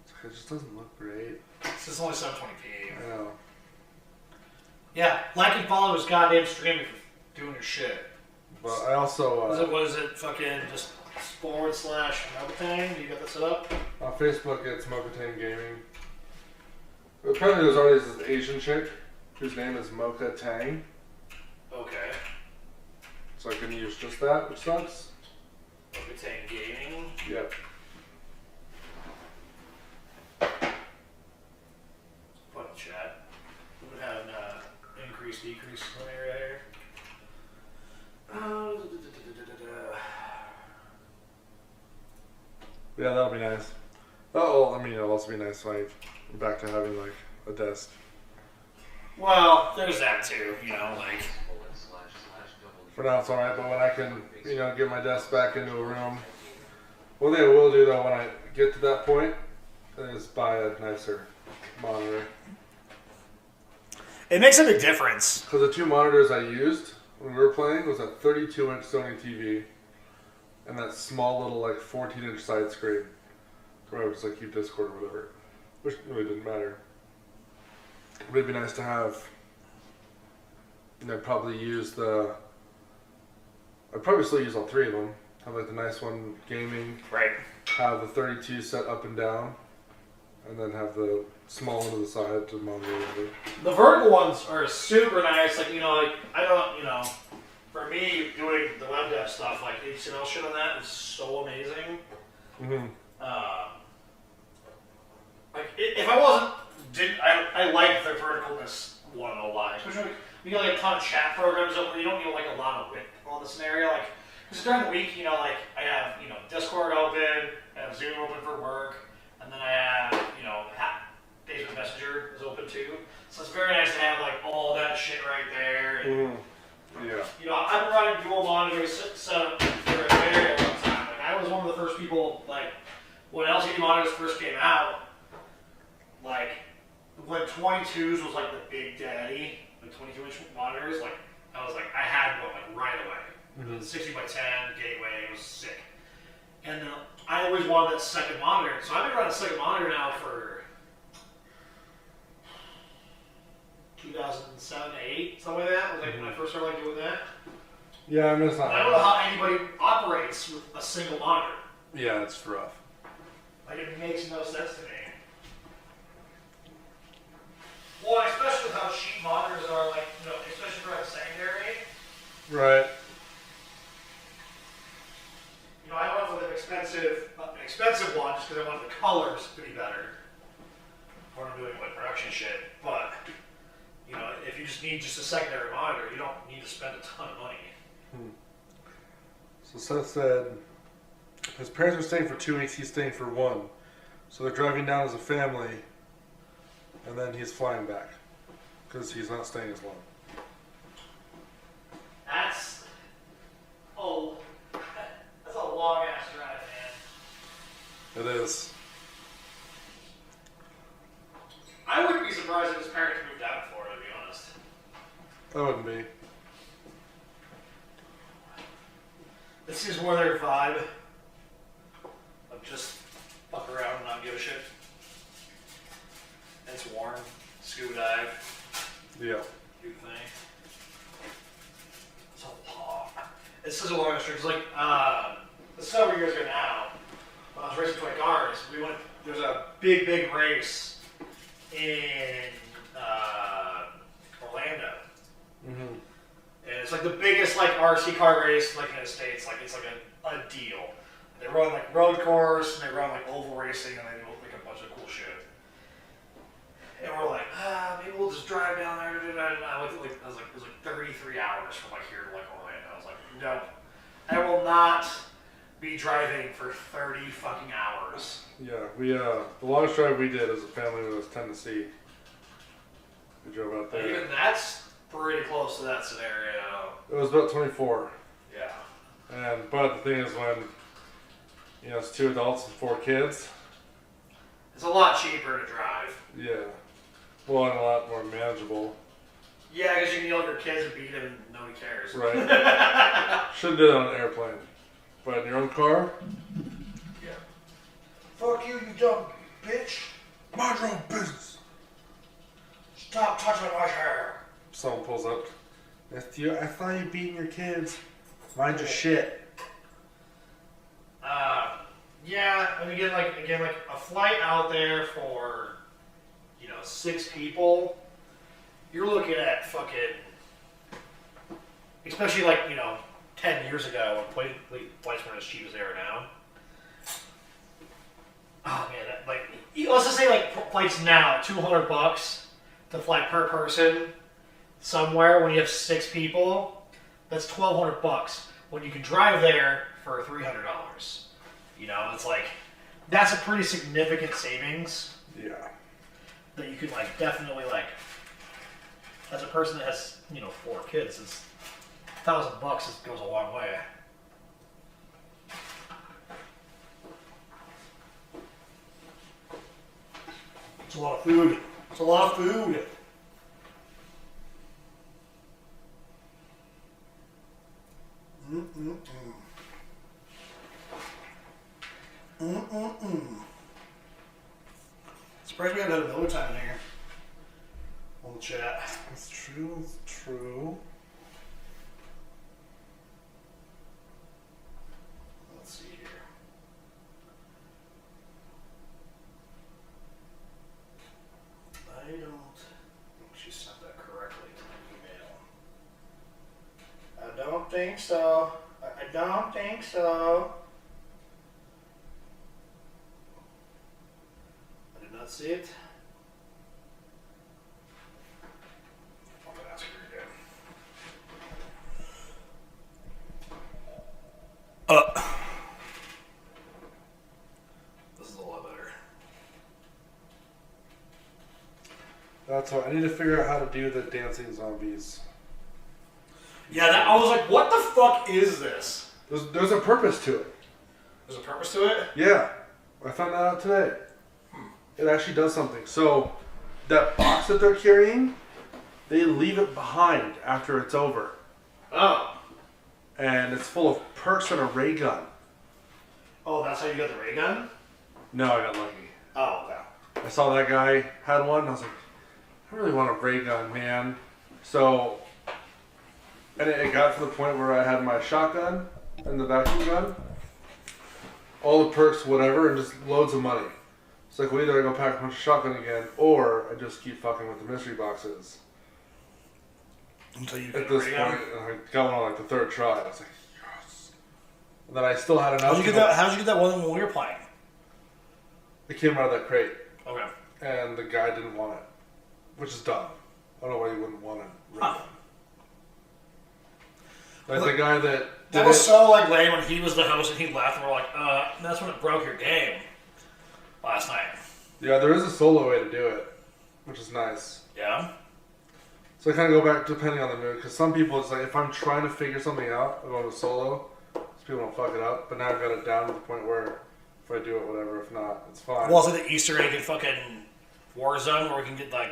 It's like, it just doesn't look great. This is only 720p. I know. Yeah, like and follow his goddamn stream if you're doing your shit. But I also What is it? Fucking just / Mogatang? You got that set up? on Facebook it's Mocha Gaming. Apparently there's already this Asian chick whose name is Mocha Tang, Okay. so I can use just that, which sucks. Mogatang Gaming. Yep. Fucking chat. We would have an increase, decrease area here. Yeah, that'll be nice. Oh, I mean, it'll also be nice when I'm back to having like a desk. Well, there's that too, For now it's alright, but when I can, get my desk back into a room. One thing I will do though when I get to that point is buy a nicer monitor. It makes a big difference. Because the 2 monitors I used when we were playing was a 32-inch Sony TV and that small little 14-inch side screen where I would just keep Discord or whatever, which really didn't matter. But it'd be nice to have. I'd probably still use all 3 of them. Have the nice one gaming. Right. Have the 32 set up and down, and then have the small one to the side to monitor whatever. The vertical ones are super nice. For me, doing the web dev stuff, HTML shit on that is so amazing. Mm-hmm. If I wasn't, I like the verticalness one a lot. Especially when you get a ton of chat programs where you don't need a lot of width on the scenario. Because during the week, I have, Discord open, I have Zoom open for work, and then I have, Facebook Messenger is open too. So it's very nice to have all that shit right there. And, Yeah. I've been running dual monitors set up for a very long time. I was one of the first people, when LCD monitors first came out, when 22s was the big daddy, 22-inch monitors, I had one right away. Mm-hmm. The 60x10 gateway was sick. And then I always wanted that second monitor. So I've been running a second monitor now for 2007, 8, something like that. Was when I first started doing that. Yeah, I mean, it's not. I don't know how anybody operates with a single monitor. Yeah, it's rough. It makes no sense to me. Well, especially with how cheap monitors are, especially for secondary. Right. I went with an expensive one just because I wanted the colors to be better when I'm doing production shit. But if you just need a secondary monitor, you don't need to spend a ton of money. So Seth said his parents are staying for 2 weeks. He's staying for 1, so they're driving down as a family, and then he's flying back because he's not staying as long. That's a long ass drive, man. It is. I wouldn't be surprised if his parents moved out in Florida, to be honest. I wouldn't be. The This is more their vibe of just fuck around and not give a shit. And it's warm. Scuba dive. Yeah. Do thing. It's a long. It's such a long stretch. It's like this is several years ago now. When I was racing toy cars, we went. There's a big race in Orlando. Mm-hmm. And it's like the biggest like RC car race like in the States. Like it's like a deal. They run like road course and they run like oval racing and they do like a bunch of cool shit. And we're like, maybe we'll just drive down there. And I was like, it was like 33 hours from like here to like Orlando. I was like, no, I will not be driving for 30 fucking hours. Yeah, we the longest drive we did as a family was Tennessee. We drove out there. Even that's pretty close to that scenario. It was about 24. Yeah. But the thing is, when it's 2 adults and 4 kids. It's a lot cheaper to drive. Yeah. Well, and a lot more manageable. Yeah, I guess you can yell at your kids and beat them and nobody cares. Right. Should do it on an airplane. But in your own car? Yeah. Fuck you, you dumb bitch. Mind your own business. Stop touching my hair. Someone pulls up. I thought you beating your kids. Mind your shit. Yeah, and again, like a flight out there for 6 people, you're looking at fucking, especially 10 years ago when flights weren't as cheap as they are now. Oh man, let's just say flights now, $200 to fly per person somewhere when you have 6 people. That's $1,200 when you can drive there for $300. It's like that's a pretty significant savings. Yeah. That you could definitely as a person that has 4 kids, it's $1,000 goes a long way. It's a lot of food. It's a lot of food. Surprised we haven't had a Miller time in here. On the chat. That's true. That's true. Let's see here. I don't think she sent that correctly to the email. I don't think so. I don't think so. I did not see it. I'm gonna ask her again. This is a lot better. That's why I need to figure out how to do the dancing zombies. Yeah, I was like, what the fuck is this? There's a purpose to it. There's a purpose to it? Yeah. I found that out today. It actually does something. So, that box that they're carrying, they leave it behind after it's over. Oh. And it's full of perks and a ray gun. Oh, that's how you got the ray gun? No, I got lucky. Oh, okay. I saw that guy had one, and I was like, I really want a ray gun, man. So, and it got to the point where I had my shotgun and the vacuum gun, all the perks, whatever, and just loads of money. It's like, well, either I go pack a bunch of shotgun again, or I just keep fucking with the mystery boxes. Until you At get this a ray point, gun? I got one on the 3rd try. I was like, yes. And then I still had enough. How'd you get that one when we were playing? It came out of that crate, Okay. and the guy didn't want it, which is dumb. I don't know why you wouldn't want it. Huh. Like the guy that That was so lame when he was the host and he left and we're like, that's when it broke your game last night. Yeah, there is a solo way to do it, which is nice. Yeah? So I kind of go back depending on the mood, because some people, it's like, if I'm trying to figure something out, I go to solo, so people don't fuck it up, but now I've got it down to the point where if I do it, whatever, if not, it's fine. Well, it's like the Easter egg in fucking Warzone where we can get the...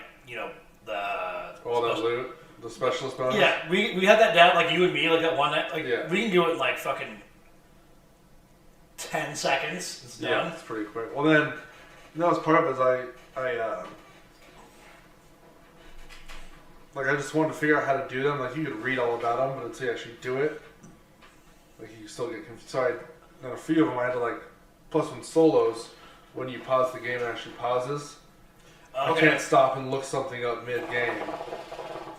All that loot, the specialist bonus? Yeah, we had that down, you and me, that one night. Yeah. We can do it fucking 10 seconds. It's Yeah, done. it's pretty quick. Well, then, as part of it is I just wanted to figure out how to do them. Like, you could read all about them, but until you actually do it, like, you still get confused. So on a few of them, I had to, like, plus when solos, when you pause the game, it actually pauses. I can't stop and look something up mid-game.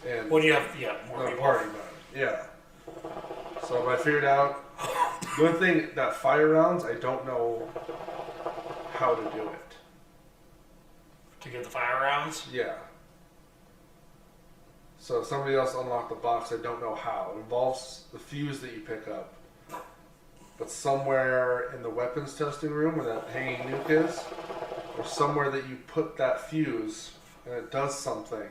And When you have, more not a people. party mode. Yeah. So I figured out, the one thing, that fire rounds, I don't know how to do it. To get the fire rounds? Yeah. So if somebody else unlocked the box, I don't know how. It involves the fuse that you pick up. But somewhere in the weapons testing room where that hanging nuke is, or somewhere that you put that fuse and it does something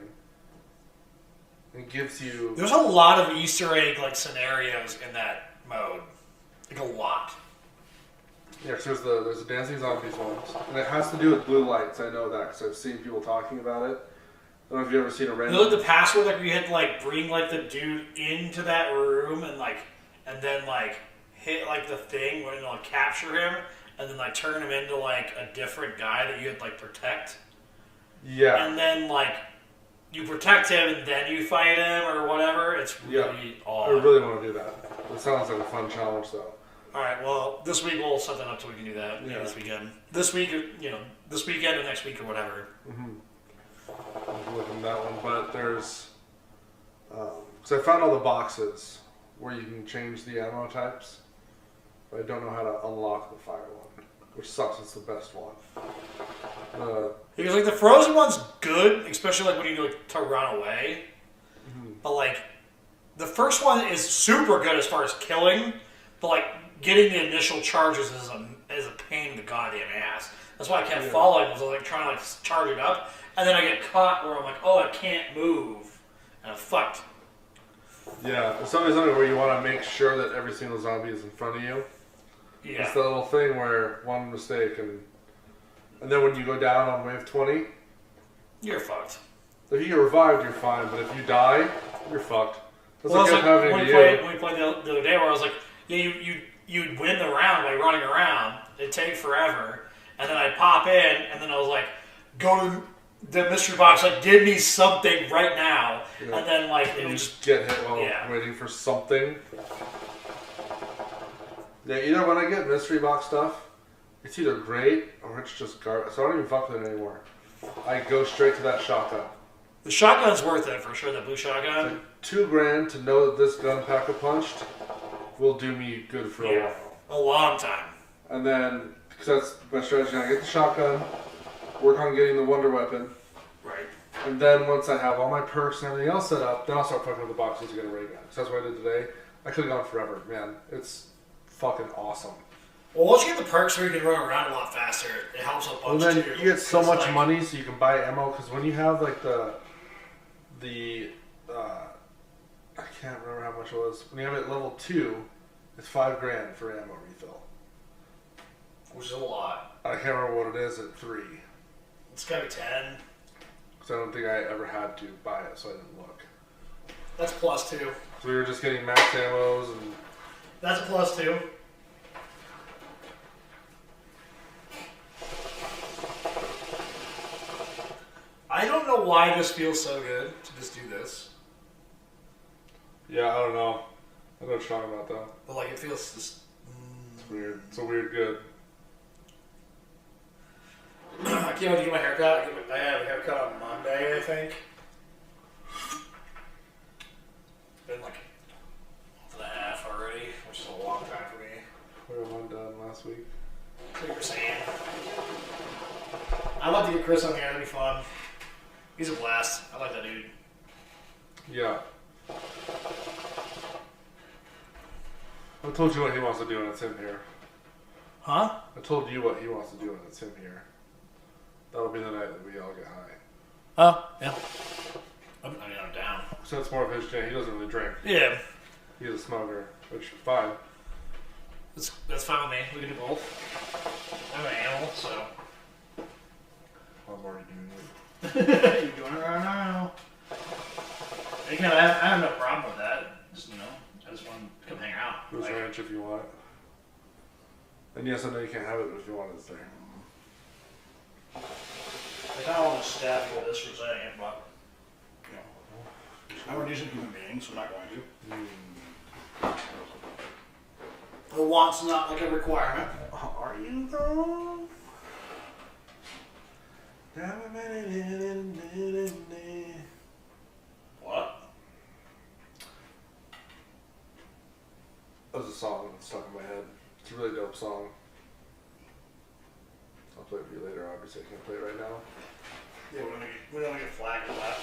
and gives you... There's a lot of Easter egg like scenarios in that mode. Like a lot. Yeah, so there's the Dancing Zombies ones. And it has to do with blue lights, I know that, because I've seen people talking about it. I don't know if you've ever seen a random... You know the password, like, where you had to, like, bring, like, the dude into that room and, like, and then, like, hit, like, the thing when it'll, like, capture him and then, like, turn him into, like, a different guy that you had, like, protect. Yeah. And then, like, you protect him and then you fight him or whatever. It's really odd. I really want to do that. It sounds like a fun challenge, though. Alright, well, this week we'll set that up so we can do that. Yeah. This weekend. This week, this weekend or next week or whatever. I'm looking at that one, but there's... Because I found all the boxes where you can change the ammo types, but I don't know how to unlock the fire one, which sucks. It's the best one. Because, like, the frozen one's good, especially, like, when you go to run away. But, like, the first one is super good as far as killing, but, like, getting the initial charges is a pain in the goddamn ass. That's why I kept following, because I was, like, trying to, like, charge it up, and then I get caught where I'm like, oh, I can't move, and I'm fucked. Yeah, it's always something where you want to make sure that every single zombie is in front of you. Yeah. It's that little thing where one mistake and then when you go down on wave 20, You're fucked. if you get revived, you're fine, but if you die, you're fucked. That's Well, it's like like happening when to we you. played the other day where I was like, yeah, you'd win the round by running around. It'd take forever. And then I'd pop in, and then I was like, go to the mystery box, like, give me something right now. Yeah. And then, like, it You would just... get hit while waiting for something. Yeah, either when I get mystery box stuff, it's either great or it's just garbage. So I don't even fuck with it anymore. I go straight to that shotgun. The shotgun's worth it, for sure, the blue shotgun. It's like $2,000 to know that this gun pack-a-punched will do me good for a while. A long time. And then, because that's my strategy, I get the shotgun, work on getting the wonder weapon, Right. and then once I have all my perks and everything else set up, then I'll start fucking with the boxes to get a ray gun. So that's what I did today. I could have gone forever, man. It's fucking awesome. Well, once you get the perks where you can run around a lot faster, it helps a bunch. And then too, you get so 'cause, much like, money so you can buy ammo, because when you have like I can't remember how much it was. When you have it at level 2, it's $5,000 for ammo refill. Which is a lot. I can't remember what it is at 3. It's gotta be 10. Because I don't think I ever had to buy it, so I didn't look. That's a plus 2. So we were just getting max ammos and... That's a plus 2. I don't know why this feels so good to just do this. Yeah, I don't know. I know what you're talking about, though. But, like, it feels just... It's weird. It's a weird good. I can't wait to get my haircut. I have a haircut on Monday, I think. It's been like a month and a half already, which is a long time for me. We had one done last week. That's what you were saying. I'd like to get Chris on here. That'd be fun. He's a blast. I like that dude. Yeah. I told you what he wants to do when it's him here. Huh? I told you what he wants to do when it's him here. That'll be the night that we all get high. Oh, yeah. I'm down. So it's more of his jam. He doesn't really drink. Yeah. He's a smoker, which is fine. That's fine with me. We can do both. I'm an animal, so. I'm already doing it. You're doing it right now. I have no problem with that. Just, I just want to come hang out. Bruce Like, Ranch if you want. And yes, I know you can't have it, but if you want it, it's there. I kind of want to stab you with this for saying it, but you know, I'm a decent human being, so I'm not going to. The want's not like a requirement. Are you though? What? That was a song that's stuck in my head. It's a really dope song. I'll play it for you later, obviously. I can't play it right now. Yeah, we don't get flagged for that.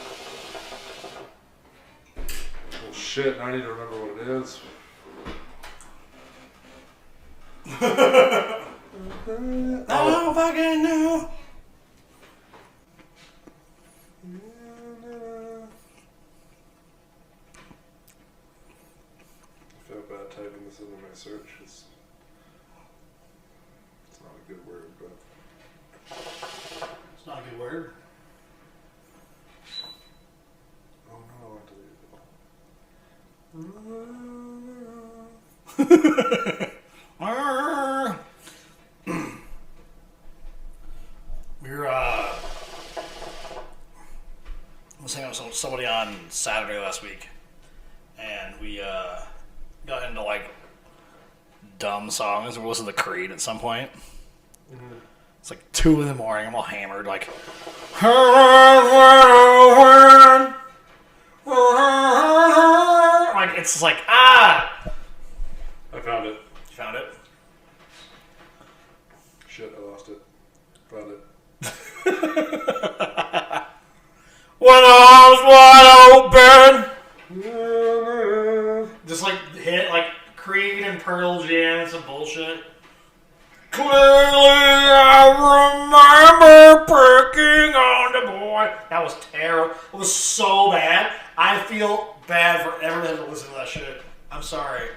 Oh shit, now I need to remember what it is. Oh, fucking no. I feel bad typing this into my search. It's not a good word, but It's not a good word. oh no, I want to leave We're I was hanging out with somebody on Saturday last week, and we got into like dumb songs. We listened to Creed at some point. It's like 2 a.m. I'm all hammered, like. Like it's just like ah. I found it. You found it. Shit, I lost it. Found it. When arms wide open. Just like hit like Creed and Pearl Jam and some bullshit. Clearly I remember pricking on the boy. That was terrible. It was so bad. I feel bad for everyone that listened to that shit. I'm sorry.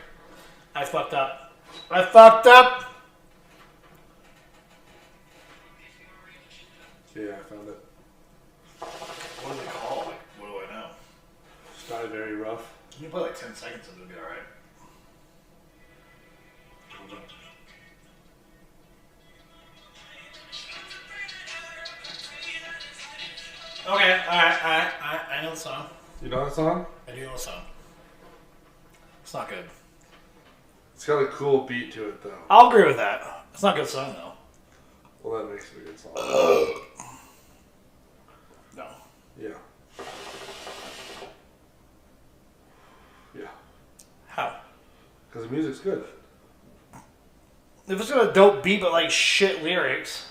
I fucked up. I fucked up. Yeah, I found it. What do they call it? Like, what do I know? Started very rough. You can play like 10 seconds and it'll be alright. Okay, alright. I know the song. You know that song? I do know the song. It's not good. It's got a cool beat to it, though. I'll agree with that. It's not a good song, though. Well, that makes it a good song. No. Yeah. Yeah. How? Because the music's good. If it's got a dope beat but like shit lyrics.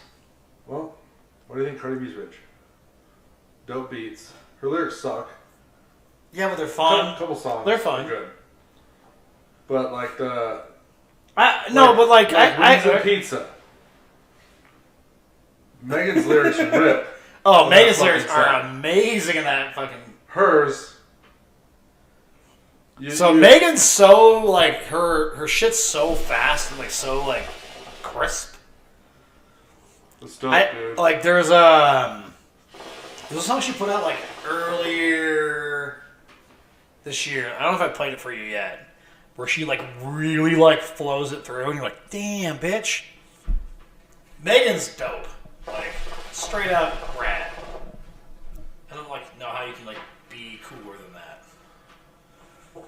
Well, what do you think Cardi B's rich? Dope beats. Her lyrics suck. Yeah, but they're fun. Couple songs. They're fun. Good. But like the... Wings and Pizza. Megan's lyrics rip. Oh, on Megan's that lyrics fucking are song. amazing in that fucking... Hers... Megan's so, like, her shit's so fast and, like, so, like, crisp. It's dope, dude. Like, there's a song she put out, like, earlier this year. I don't know if I played it for you yet. Where she, like, really, like, flows it through. And you're like, damn, bitch. Megan's dope. Like, straight up rad. I don't, like, know how you can, like, be cooler than that. I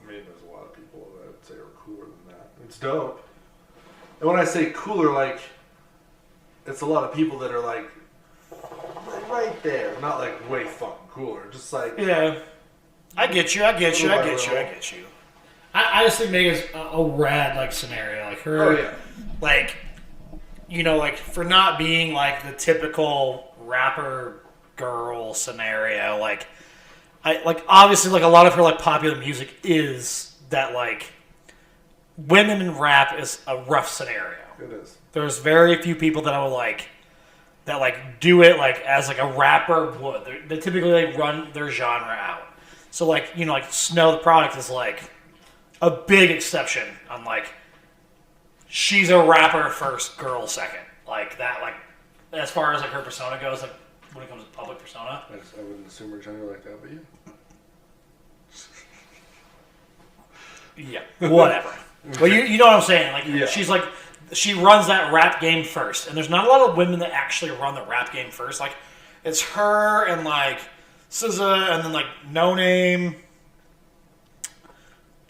mean, there's a lot of people that I'd say are cooler than that. It's dope. And when I say cooler, like, it's a lot of people that are, like right there. Not, like, way fucking cooler. Just, like... Yeah. I get you. I just think Megan's a rad, like, scenario. Like, her... Oh, yeah. Like, you know, like, for not being, like, the typical rapper girl scenario, like... obviously, like, a lot of her, like, popular music is that, like, women in rap is a rough scenario. It is. There's very few people that I would, like, that, like, do it, like, as, like, a rapper would. They typically, like, run their genre out. So, like, you know, like, Snow the Product is, like, a big exception on, like, she's a rapper first, girl second. Like, that, like, as far as, like, her persona goes, like, when it comes to public persona. I wouldn't assume her gender like that, but yeah. Yeah, whatever. Well, you know what I'm saying? Like Yeah. she's like she runs that rap game first, and there's not a lot of women that actually run the rap game first. Like it's her and like SZA, and then like No Name.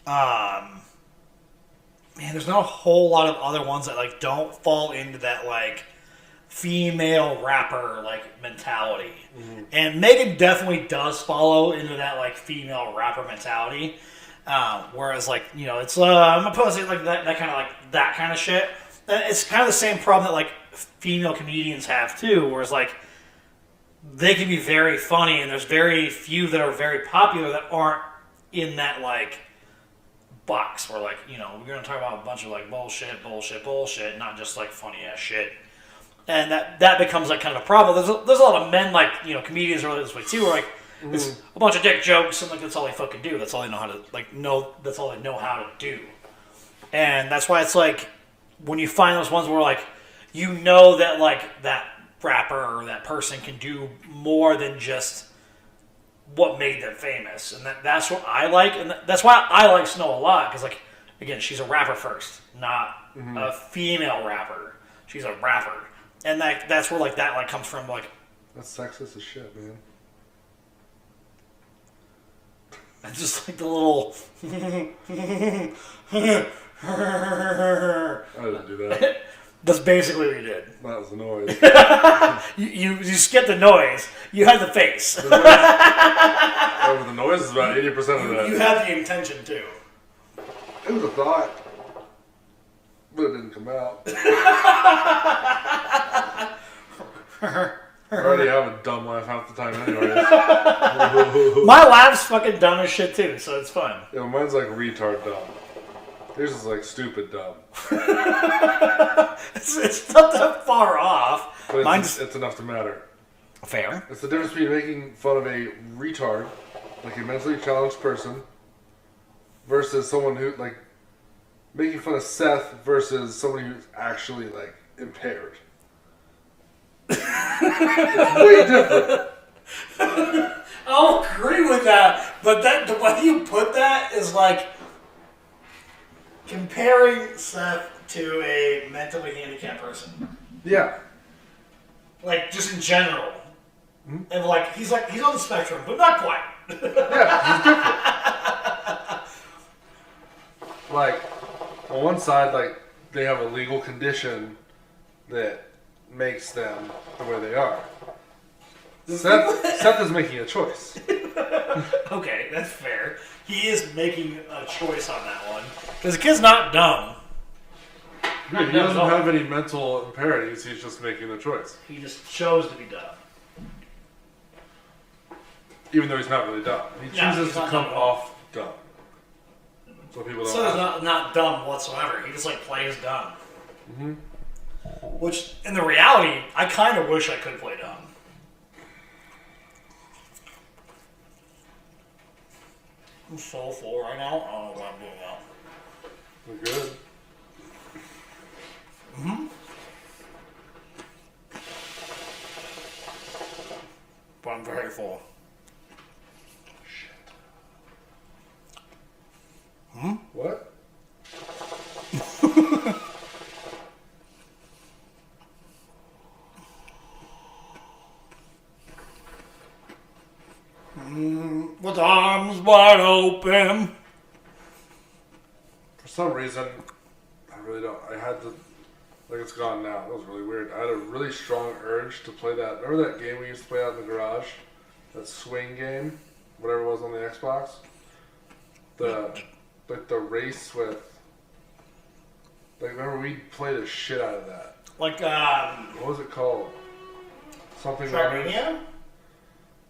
Man, there's not a whole lot of other ones that like don't fall into that like female rapper like mentality. And Megan definitely does follow into that like female rapper mentality. Whereas like it's I'm opposed to like that kind of shit. And it's kind of the same problem that like female comedians have too, whereas like they can be very funny, and there's very few that are very popular that aren't in that like box where like we're gonna talk about a bunch of like bullshit, not just like funny ass shit. And that becomes like kind of a problem. There's a lot of men like comedians are this way too, where like it's a bunch of dick jokes and like that's all they fucking do. That's all they know how to that's all they know how to do. And that's why it's like when you find those ones where like that like that rapper or that person can do more than just what made them famous, and that's what I like, and that's why I like Snow a lot, because like again she's a rapper first, not a female rapper. She's a rapper, and that's where like that like comes from. Like That's sexist as shit, man. and just like the little I didn't do that. that's basically what you did. That was the noise. You skipped the noise. You had the face. The noise is about 80% of that. You had the intention too. It was a thought, but it didn't come out. I already have a dumb laugh half the time anyways. My laugh's fucking dumb as shit too, so it's fun. Yeah, mine's like retard dumb. Yours is like stupid dumb. It's not that far off. But Mine's it's enough to matter. fair. It's the difference between making fun of a retard, like a mentally challenged person, versus someone who, like, making fun of Seth versus somebody who's actually, like, impaired. It's way different. I'll agree with that, but the way you put that is like comparing Seth to a mentally handicapped person. Yeah. Like, just in general. And like he's on the spectrum, but not quite. Yeah, he's different. Like, on one side, like, they have a legal condition that makes them the way they are. Seth is making a choice. Okay, that's fair. He is making a choice on that one. Because the kid's not dumb. Yeah, he doesn't have any mental impairments, he's just making a choice. He just chose to be dumb. Even though he's not really dumb. He chooses he's to not come dumb. off dumb. So people don't So he's have- not dumb whatsoever. He just like plays dumb. Which, in the reality, I kind of wish I could play dumb. I'm so full right now. I don't know what I'm doing now. We're good. But I'm very full. What? With arms wide open. For some reason, I really don't. I had to. Like, it's gone now. That was really weird. I had a really strong urge to play that. Remember that game we used to play out in the garage? That swing game? Whatever it was on the Xbox? The race with. Like, remember we played the shit out of that. Like, What was it called? Something Trackmania?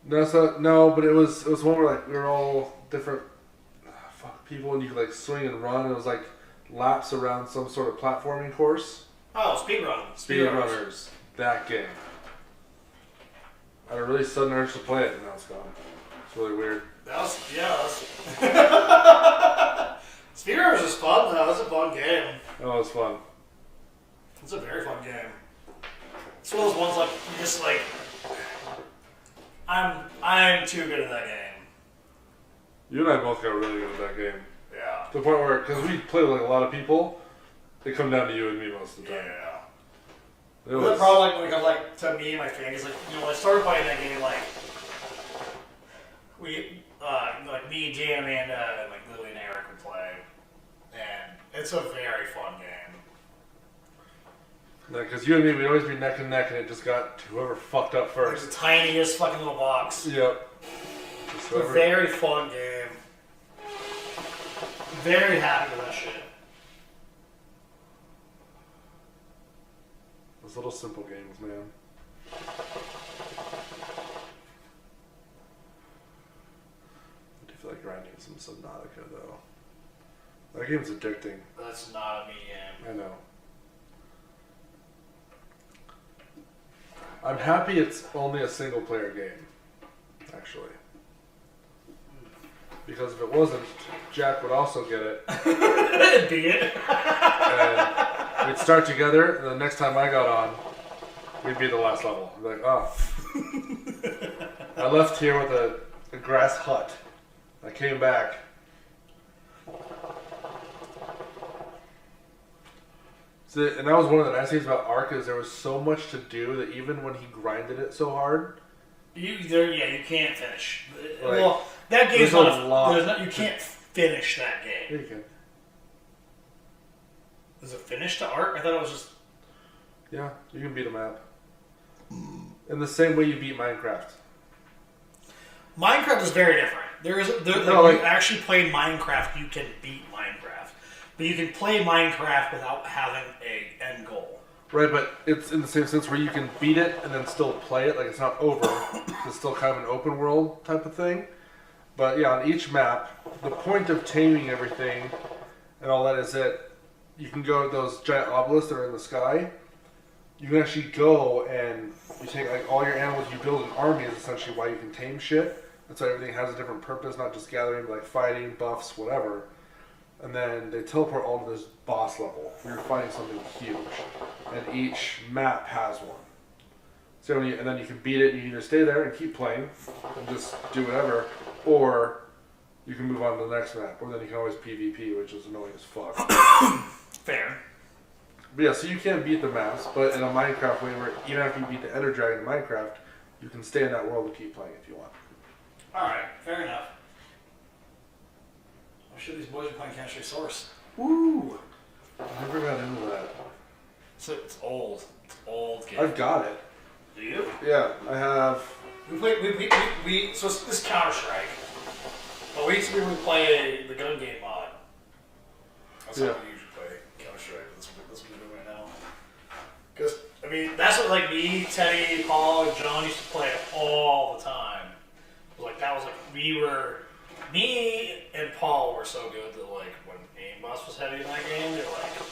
No, but it was one where like we were all different people and you could like swing and run. It was like laps around some sort of platforming course. Oh, speedrun. Speedrunners. That game. I had a really sudden urge to play it and now it's gone. It's really weird. Speedrunners is fun though. It's a fun game. Oh, it was fun. It's a very fun game. It's one of those ones like you just like I'm too good at that game. You and I both got really good at that game. Yeah. To the point where, because we play with like a lot of people, they come down to you and me most of the time. Yeah. It The was, problem like, when it comes like to me and my family is like, you know, when I started playing that game, like we like me, Jay, and Amanda, and like Lily and Eric would play, and it's a very fun game. because you and me, we'd always be neck and neck, and it just got to whoever fucked up It's first. the tiniest fucking little box. Yep. Just It's a whoever- very fun game. Very happy with that shit. Those little simple games, man. I do feel like grinding some Subnautica, though. That game's addicting. That's not a me game. I know. I'm happy it's only a single player game, actually. Because if it wasn't, Jack would also get it. Beat it. And we'd start together, and the next time I got on, we'd be the last level. I'd be like, oh. I left here with a grass hut. I came back. So, and that was one of the nice things about Ark is there was so much to do that even when he grinded it so hard, You can't finish. Like, Well, that game's there's not a lot. There's not. You can't finish that yeah, game. you can. Is it finished to Ark? I thought it was just. Yeah, you can beat a map. In the same way you beat Minecraft. Minecraft is very different. No, like, like- you actually play Minecraft, you can beat Minecraft, but you can play Minecraft without having a end goal. Right, but it's in the same sense where you can beat it and then still play it. Like, it's not over. It's still kind of an open world type of thing. But yeah, on each map, the point of taming everything and all that is that you can go to those giant obelisks that are in the sky. You can actually go and you take like all your animals, you build an army is essentially why you can tame shit. And so everything has a different purpose, not just gathering, but like fighting, buffs, whatever. And then they teleport all to this boss level where you're fighting something huge. And each map has one. So and then you can beat it and you can either stay there and keep playing and just do whatever, or you can move on to the next map, or then you can always PvP, which is annoying as fuck. Fair. But yeah, so you can't beat the maps, but in a Minecraft way where even after you beat the Ender Dragon in Minecraft, you can stay in that world and keep playing if you want. Alright, fair enough. I'm sure these boys are playing Counter Source. Woo! I never got into that. So it's old. It's old game. I've got it. Do you? Yeah, I have. So it's this Counter Strike. But we used to really play the gun game mod. That's how Yeah. we usually play Counter Strike. That's what we're doing right now. Because, I mean, that's what like me, Teddy, Paul, and John used to play it all the time. Like, that was like, me and Paul were so good that like, when aimbot was heavy in that game, they're like, you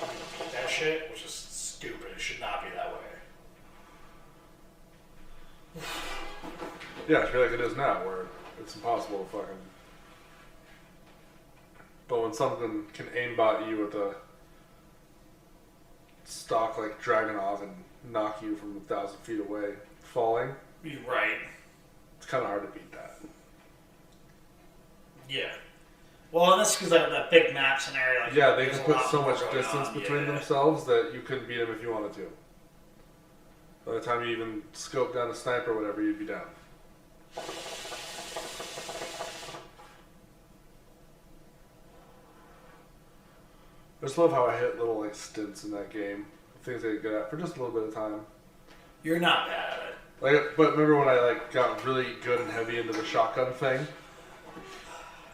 can beat that shit, which is stupid. It should not be that way. Yeah, I feel like it is now, where it's impossible to fucking. But when something can aimbot you with a stock like Dragonov and knock you from 1,000 feet away, falling, You're right. it's kind of hard to beat that. Yeah. Well, and that's because that big map scenario. Like, Yeah, they there's can a put lot so more much going distance on. between Yeah. themselves that you couldn't beat them if you wanted to. By the time you even scope down a sniper or whatever, you'd be down. I just love how I hit little like stints in that game. Things I get good at for just a little bit of time. You're not bad at it. Like, but remember when I like got really good and heavy into the shotgun thing?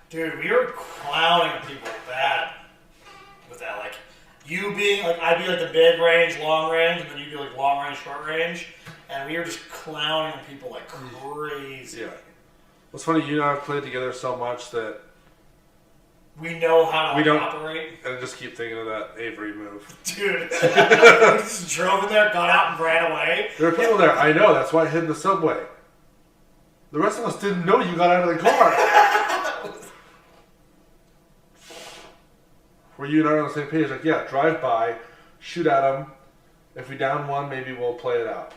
Dude, we were clowning people bad with that. Like, you being, like, I'd be like the mid range, long range, and then you'd be like long range, short range. And we were just clowning people like crazy. Yeah. What's funny, you and I have played together so much that We know how to We don't- operate. I just keep thinking of that Avery move. Dude, we just drove in there, got out, and ran away. There are people there, I know, that's why I hid in the subway. The rest of us didn't know you got out of the car. Were you and I on the same page? Like, yeah, drive by, shoot at them. If we down one, maybe we'll play it out.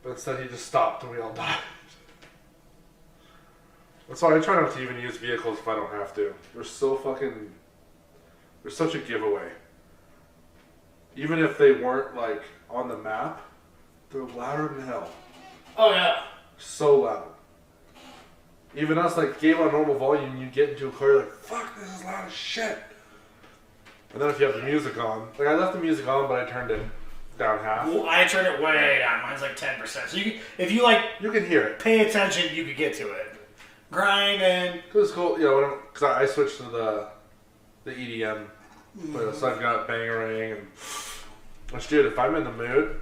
But instead he just stopped and we all died. That's why I try not to even use vehicles if I don't have to. They're so fucking. They're such a giveaway. Even if they weren't like on the map, they're louder than hell. Oh yeah. So loud. Even us, like, game on normal volume, you get into a car, you're like, fuck, this is loud as shit. And then if you have the music on, like, I left the music on, but I turned it down half. Well, I turned it way down. Mine's like 10%. So you can, if you like You can hear it. pay attention, you could get to it. Grinding. Cause it's cool, you know, because I switched to the EDM, so I've got Bangarang and which, dude, if I'm in the mood,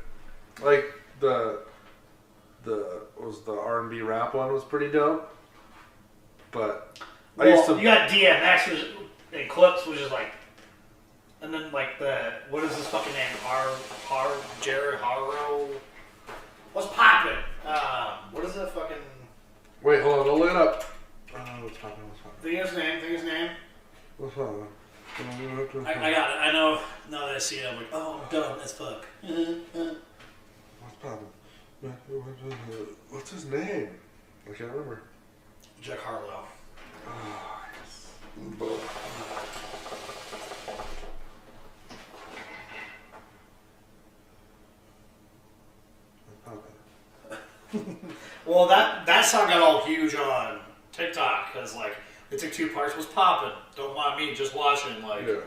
like the R&B rap one was pretty dope, but I used to. You got DMX and Clips, which is like, and then like what is his fucking name? Jared Haro. What's poppin'? What is that fucking? Wait, hold on, don't look it up. What's poppin'? Think his name. What's poppin'? I got it. I know. Now that I see it, I'm like, oh, I'm dumb as fuck. What's poppin'? What's his name? I can't remember. Jack Harlow. Oh, yes. Well, that song got all huge on TikTok because like it took 2 parts. Was popping. Don't mind me, just watching. Like, Yeah.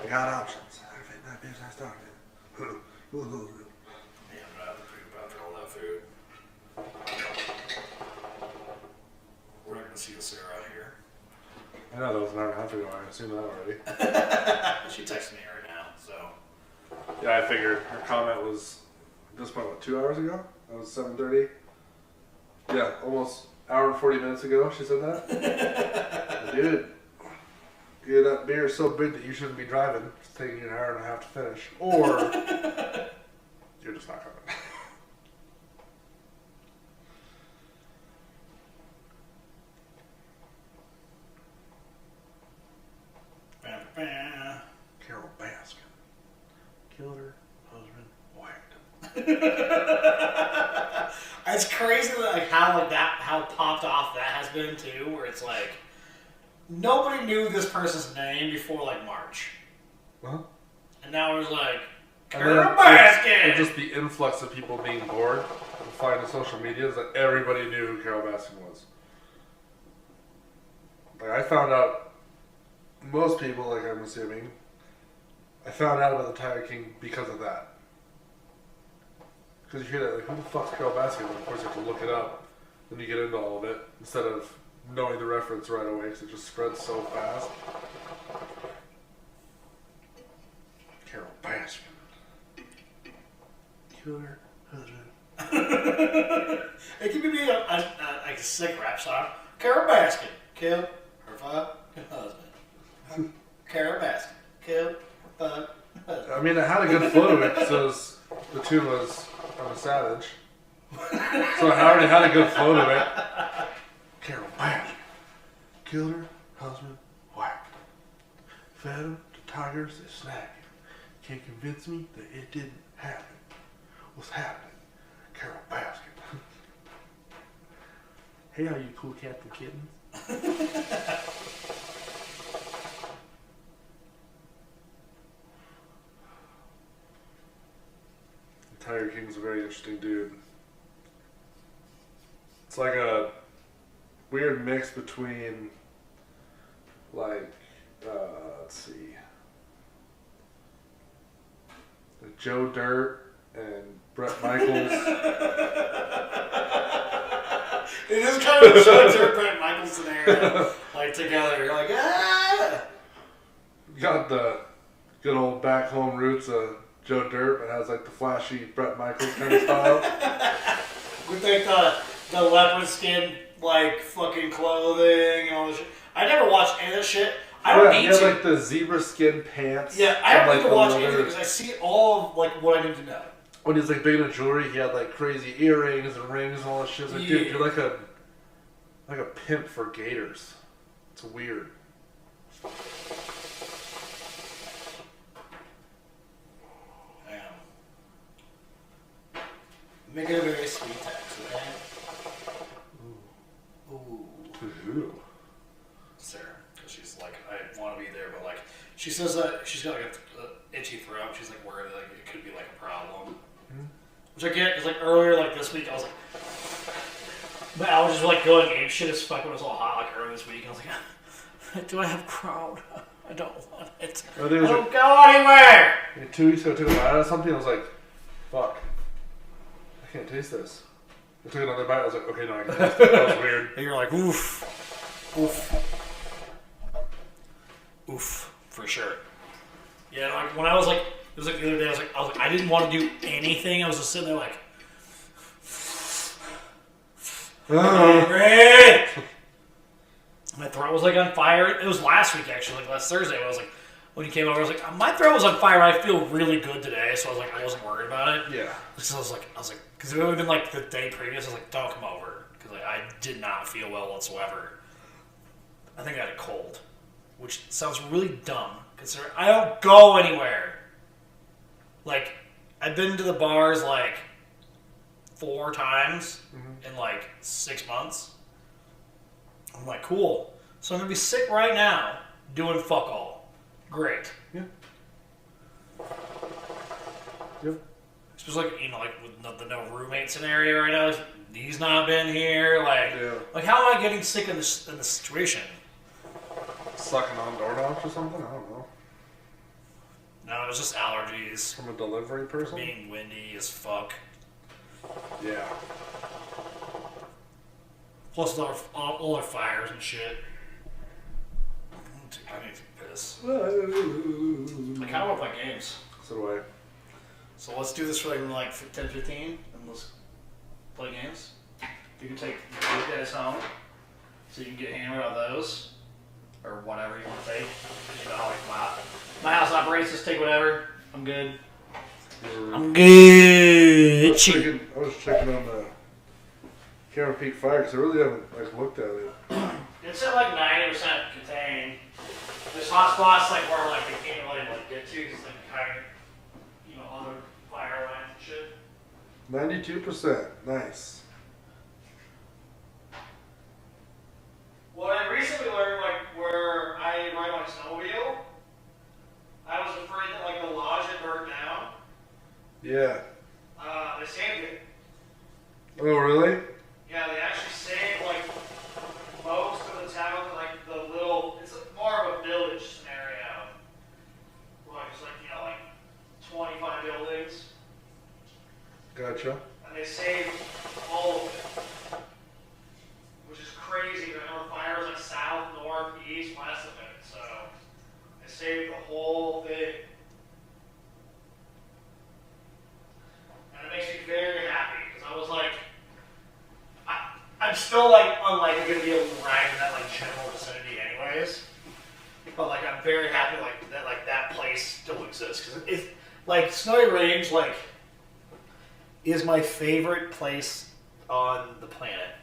I got options. I fit that bitch I started. yeah, I'm gonna have to think about all that food. We're not gonna see the Sarah here. I know that was an hour and a half ago. I assumed that already. She texted me right now, so. Yeah, I figured her comment was at this point, what, 2 hours ago? That was 7:30. Yeah, almost hour and 40 minutes ago. She said that. Dude, yeah, that beer is so big that you shouldn't be driving. It's taking you an hour and a half to finish, or you're just not coming. Carol Baskin killed her husband, whacked him. It's crazy like how popped off that has been too, where it's like nobody knew this person's name before like March, Huh? and now it's like And then Carol Baskin. it's just the influx of people being bored and finding social media is that everybody knew who Carol Baskin was. Like, I found out, most people, like I'm assuming, I found out about the Tiger King because of that. Because you hear that, like, who the fuck's Carol Baskin? And of course you have to look it up. Then you get into all of it instead of knowing the reference right away because it just spreads so fast. Carol Baskin. Killed her husband. It could be like a sick rap song. Carol Baskin killed her fucking husband. Carol Baskin killed her fucking husband. I mean, it had a good flow to it because the tune was I'm a Savage. So it already had a good flow to it. Carol Baskin killed her husband, whacked. Fed him to tigers, they snagged him. Can't convince me that it didn't happen. What's happening? Carol Baskin. Hey, all you cool cats and kittens. Tiger King's a very interesting dude. It's like a weird mix between, like, let's see, like Joe Dirt and Bret Michaels. It is kind of a Joe Dirt, Bret Michaels scenario, like together. You're like, ah. Got the good old back home roots of Joe Dirt, but has like the flashy Bret Michaels kind of style. With like the leopard skin, like fucking clothing and all this shit. I never watched any of that shit. I don't need he had to. like the zebra skin pants. Yeah, I don't and, need like, to watch the anything leather. because I see all of like what I need to know. When he was like big into jewelry, he had like crazy earrings and rings and all that shit. It's like, dude, Yeah. you're like a pimp for gators. It's weird. Make it a very sweet text, okay? Who? Sarah, because she's like, I want to be there, but like, she says that she's got like a itchy throat. She's like worried like it could be like a problem, which I get because like earlier like this week I was like, but I was just like going ape shit as fuck when it was all hot like earlier this week. I was like, do I have crowd? I don't want it. I I think it was don't like, go anywhere. 2 weeks ago I took a bite out of something. I was like, fuck, I can't taste this. I took another bite. I was like, okay, no, I can taste it. That was weird. And you're like, oof, oof, oof, for sure. Yeah, like when I was like, it was like the other day. I was like, I didn't want to do anything. I was just sitting there like, great. My throat was like on fire. It was last week actually, like last Thursday. When I was like, when you came over, I was like, my throat was on fire. I feel really good today, so I was like, I wasn't worried about it. Yeah. So I was like, because it would have been like the day previous. I was like, don't come over because like, I did not feel well whatsoever. I think I had a cold, which sounds really dumb considering I don't go anywhere. Like, I've been to the bars like 4 times in like 6 months. I'm like, cool. So I'm gonna be sick right now, doing fuck all. Great. Yeah. Yep. Especially like, you know, like with the no roommate scenario right now. He's not been here. Like, Yeah. like how am I getting sick in this situation? Sucking on doorknobs or something? I don't know. No, it was just allergies. From a delivery person? Being windy as Yeah. Plus all our fires and shit. I need to piss. I kind of want to play games. So do I. So let's do this for like 10, 15, and let's play games. You can take your guys home, so you can get hammered on those, or whatever you want to take. You know how like my house operates. Just take whatever. I'm good. I'm good. I was checking on the Camera Peak Fire because I really haven't like looked at it. It's at like 90% contained. There's hot spots like where like they can't really like get to because like kind of, you know, other fire lines and shit. 92%. Nice. What I recently learned, like where I ride my snowmobile, I was afraid that like the lodge had burnt down. Yeah. They saved it. Oh, really? Yeah, they actually saved like most of the town, like the little. It's more of a village scenario. Like it's like, you know, like 25 buildings, Gotcha. and they saved all of it, which is crazy. I know the fire was like south, north, east, west of it, so they saved the whole thing. And it makes me very happy because I was like, I'm still like unlikely going to be able to ride in that like general vicinity anyways. But like I'm very happy like that place still exists because it's like Snowy Range like is my favorite place on the planet.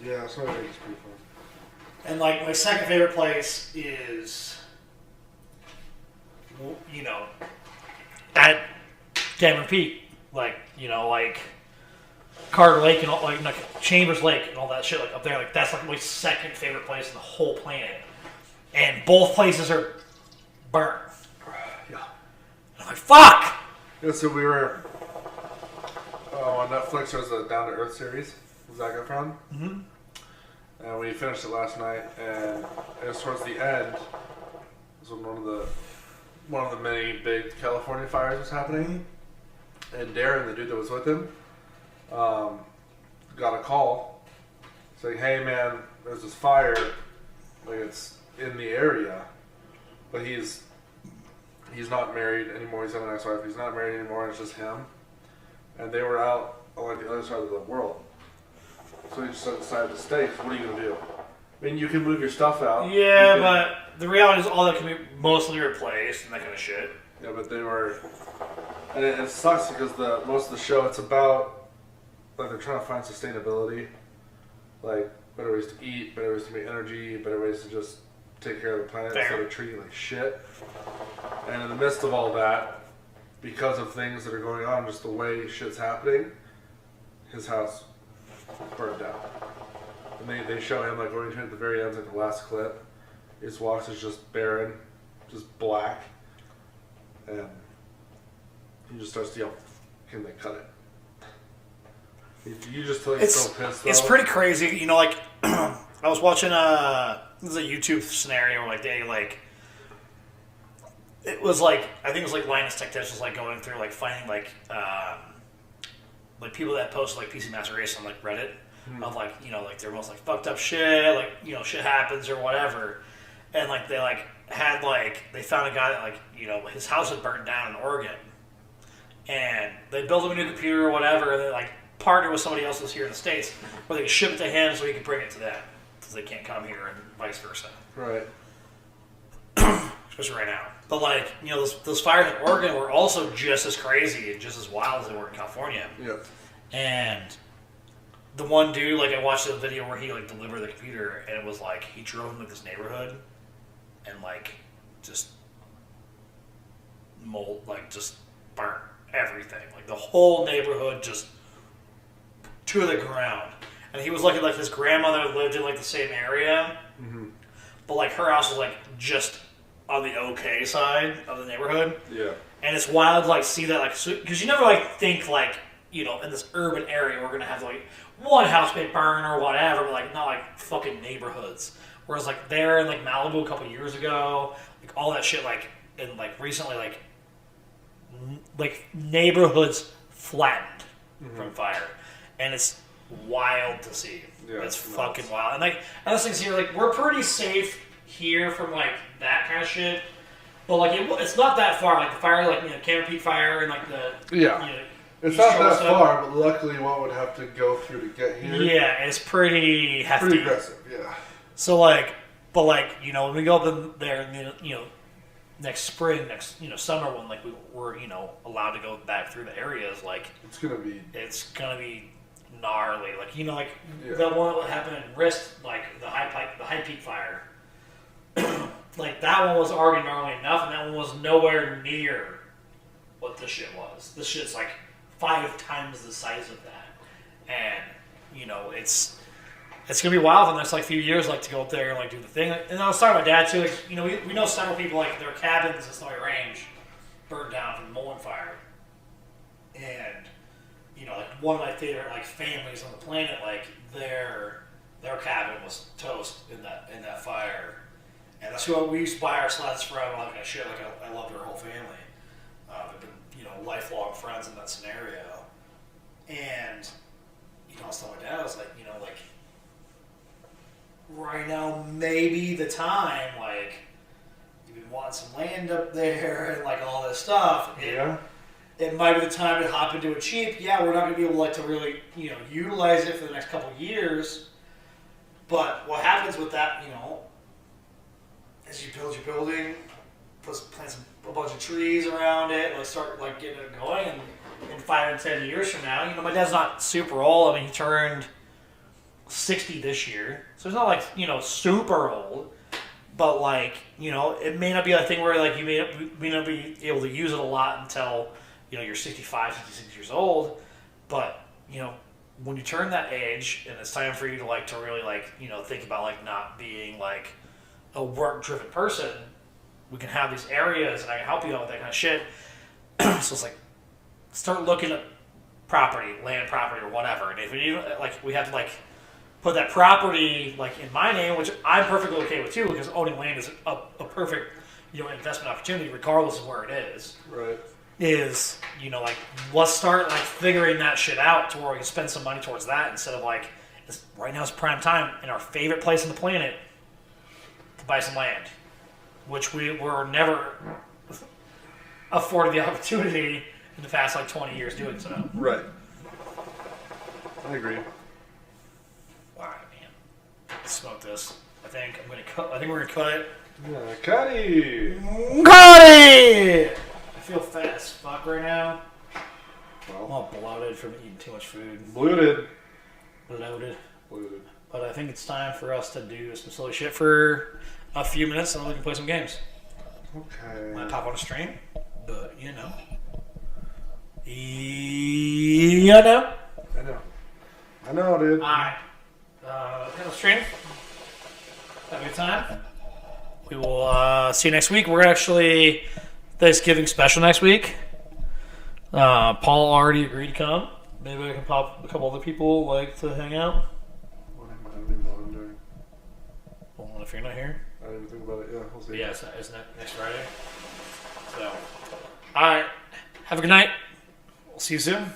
Yeah, that's what I think it's pretty fun. And like my second favorite place is, you know, at Cameron Peak, like, you know, like Carter Lake and all, like Chambers Lake and all that shit, like up there, like that's like my second favorite place in the whole planet. And both places are burnt. Yeah. And I'm like, fuck! Yeah, so we were on Netflix. There's a Down to Earth series with Zac Efron. Mm-hmm. And we finished it last night, and it was towards the end. It was when one of the many big California fires was happening, and Darren, the dude that was with him, got a call saying, "Hey man, there's this fire. Like it's in the area, but he's not married anymore. He's got an ex-wife. He's not married anymore. It's just him." And they were out on like the other side of the world. So he just decided to stay. So what are you gonna do? I mean, you can move your stuff out. Yeah, but the reality is all that can be mostly replaced and that kind of shit. Yeah, but they were, and it sucks because most of the show it's about like they're trying to find sustainability, like better ways to eat, better ways to make energy, better ways to just take care of the planet instead of treating it like shit. And in the midst of all that, because of things that are going on, just the way shit's happening, his house burned down. they show him like going to at the very end, like the last clip. His walks is just barren, just black, and he just starts to yell, "Can they cut it?" You just feel like so pissed. It's pretty crazy, you know. Like I was watching this is a YouTube scenario where like they like. It was like I think it was like Linus Tech Tips was like going through like finding like people that post like PC Master Race on like Reddit of like you know like their most like fucked up shit, like you know shit happens or whatever, and like they like had like they found a guy that like you know his house had burnt down in Oregon, and they built him a new computer or whatever, and they like partnered with somebody else that's here in the States where they could ship it to him so he could bring it to them because they can't come here and vice versa. Right. Especially right now. But like, you know, those fires in Oregon were also just as crazy and just as wild as they were in California. Yep. And the one dude, like I watched a video where he like delivered the computer and it was like he drove into this neighborhood and like just just burnt everything. Like the whole neighborhood just to the ground. And he was looking like his grandmother lived in like the same area. Mm-hmm. But like her house was like just on the okay side of the neighborhood. Yeah. And it's wild to like see that like because you never like think like you know in this urban area we're gonna have like one house may burn or whatever, but like not like fucking neighborhoods. Whereas like there in like Malibu a couple years ago, like all that shit like and like recently like neighborhoods flattened from fire, and it's wild to see. Yeah, it's fucking wild. And like other things here, like we're pretty safe here from like that kind of shit, but like it's not that far. Like the fire, like you know, Cameron Peak fire, and like the you know, it's not that far, but luckily one would have to go through to get here. Yeah, it's pretty hefty. Pretty aggressive, yeah. So like, but like you know, when we go up in there, you know, next spring, next you know summer, when like we're you know allowed to go back through the areas, like it's gonna be gnarly. Like you know, like the one that happened in Wrist, like the High Peak fire. Like that one was already gnarly enough, and that one was nowhere near what this shit was. This shit's like 5 times the size of that, and you know it's gonna be wild in the next like few years, like to go up there and like do the thing. And I was talking to my dad too. Like, you know, we know several people like their cabins in Snowy Range burned down from the Mullen fire, and you know, like one of my favorite like families on the planet, like their cabin was toast in that fire. And that's who we used to buy our sleds from. Like I share, like I love their whole family. They've been, you know, lifelong friends in that scenario. And you know, I was telling my dad, I was like, you know, like right now maybe the time, like you've been wanting some land up there and like all this stuff. It might be the time to hop into it cheap. Yeah, we're not going to be able like to really, you know, utilize it for the next couple of years. But what happens with that, you know, as you build your building, plant a bunch of trees around it, like start like getting it going, and in 5 and 10 years from now, you know, my dad's not super old. I mean, he turned 60 this year, so it's not like you know super old, but like you know, it may not be a thing where like you may not be able to use it a lot until you know you're 65, 66 years old. But you know, when you turn that age, and it's time for you to like to really like you know think about like not being like a work-driven person, we can have these areas and I can help you out with that kind of shit. So it's like, start looking at land property or whatever. And if we need, like, we have to like put that property like in my name, which I'm perfectly okay with too, because owning land is a perfect, you know, investment opportunity regardless of where it is. Right. Is, you know, like, let's start like figuring that shit out to where we can spend some money towards that instead of like, right now is prime time in our favorite place on the planet to buy some land, which we were never afforded the opportunity in the past like 20 years doing so. Right. I agree. Alright, man. Let's smoke this. I think we're gonna cut it. Yeah, Cuddy! Cuddy! I feel fat as fuck right now. Well, I'm all bloated from eating too much food. Bloated. But I think it's time for us to do some silly shit for a few minutes and then we can play some games. Okay. Might pop on a stream, but you know. You know? I know, dude. Alright. stream. Have a good time. We will see you next week. We're actually Thanksgiving special next week. Paul already agreed to come. Maybe I can pop a couple other people like to hang out. I don't even know what I'm doing. Well, if you're not here. I didn't even think about it. Yeah, we'll see. But yeah, it's next Friday. So, alright. Have a good night. We'll see you soon.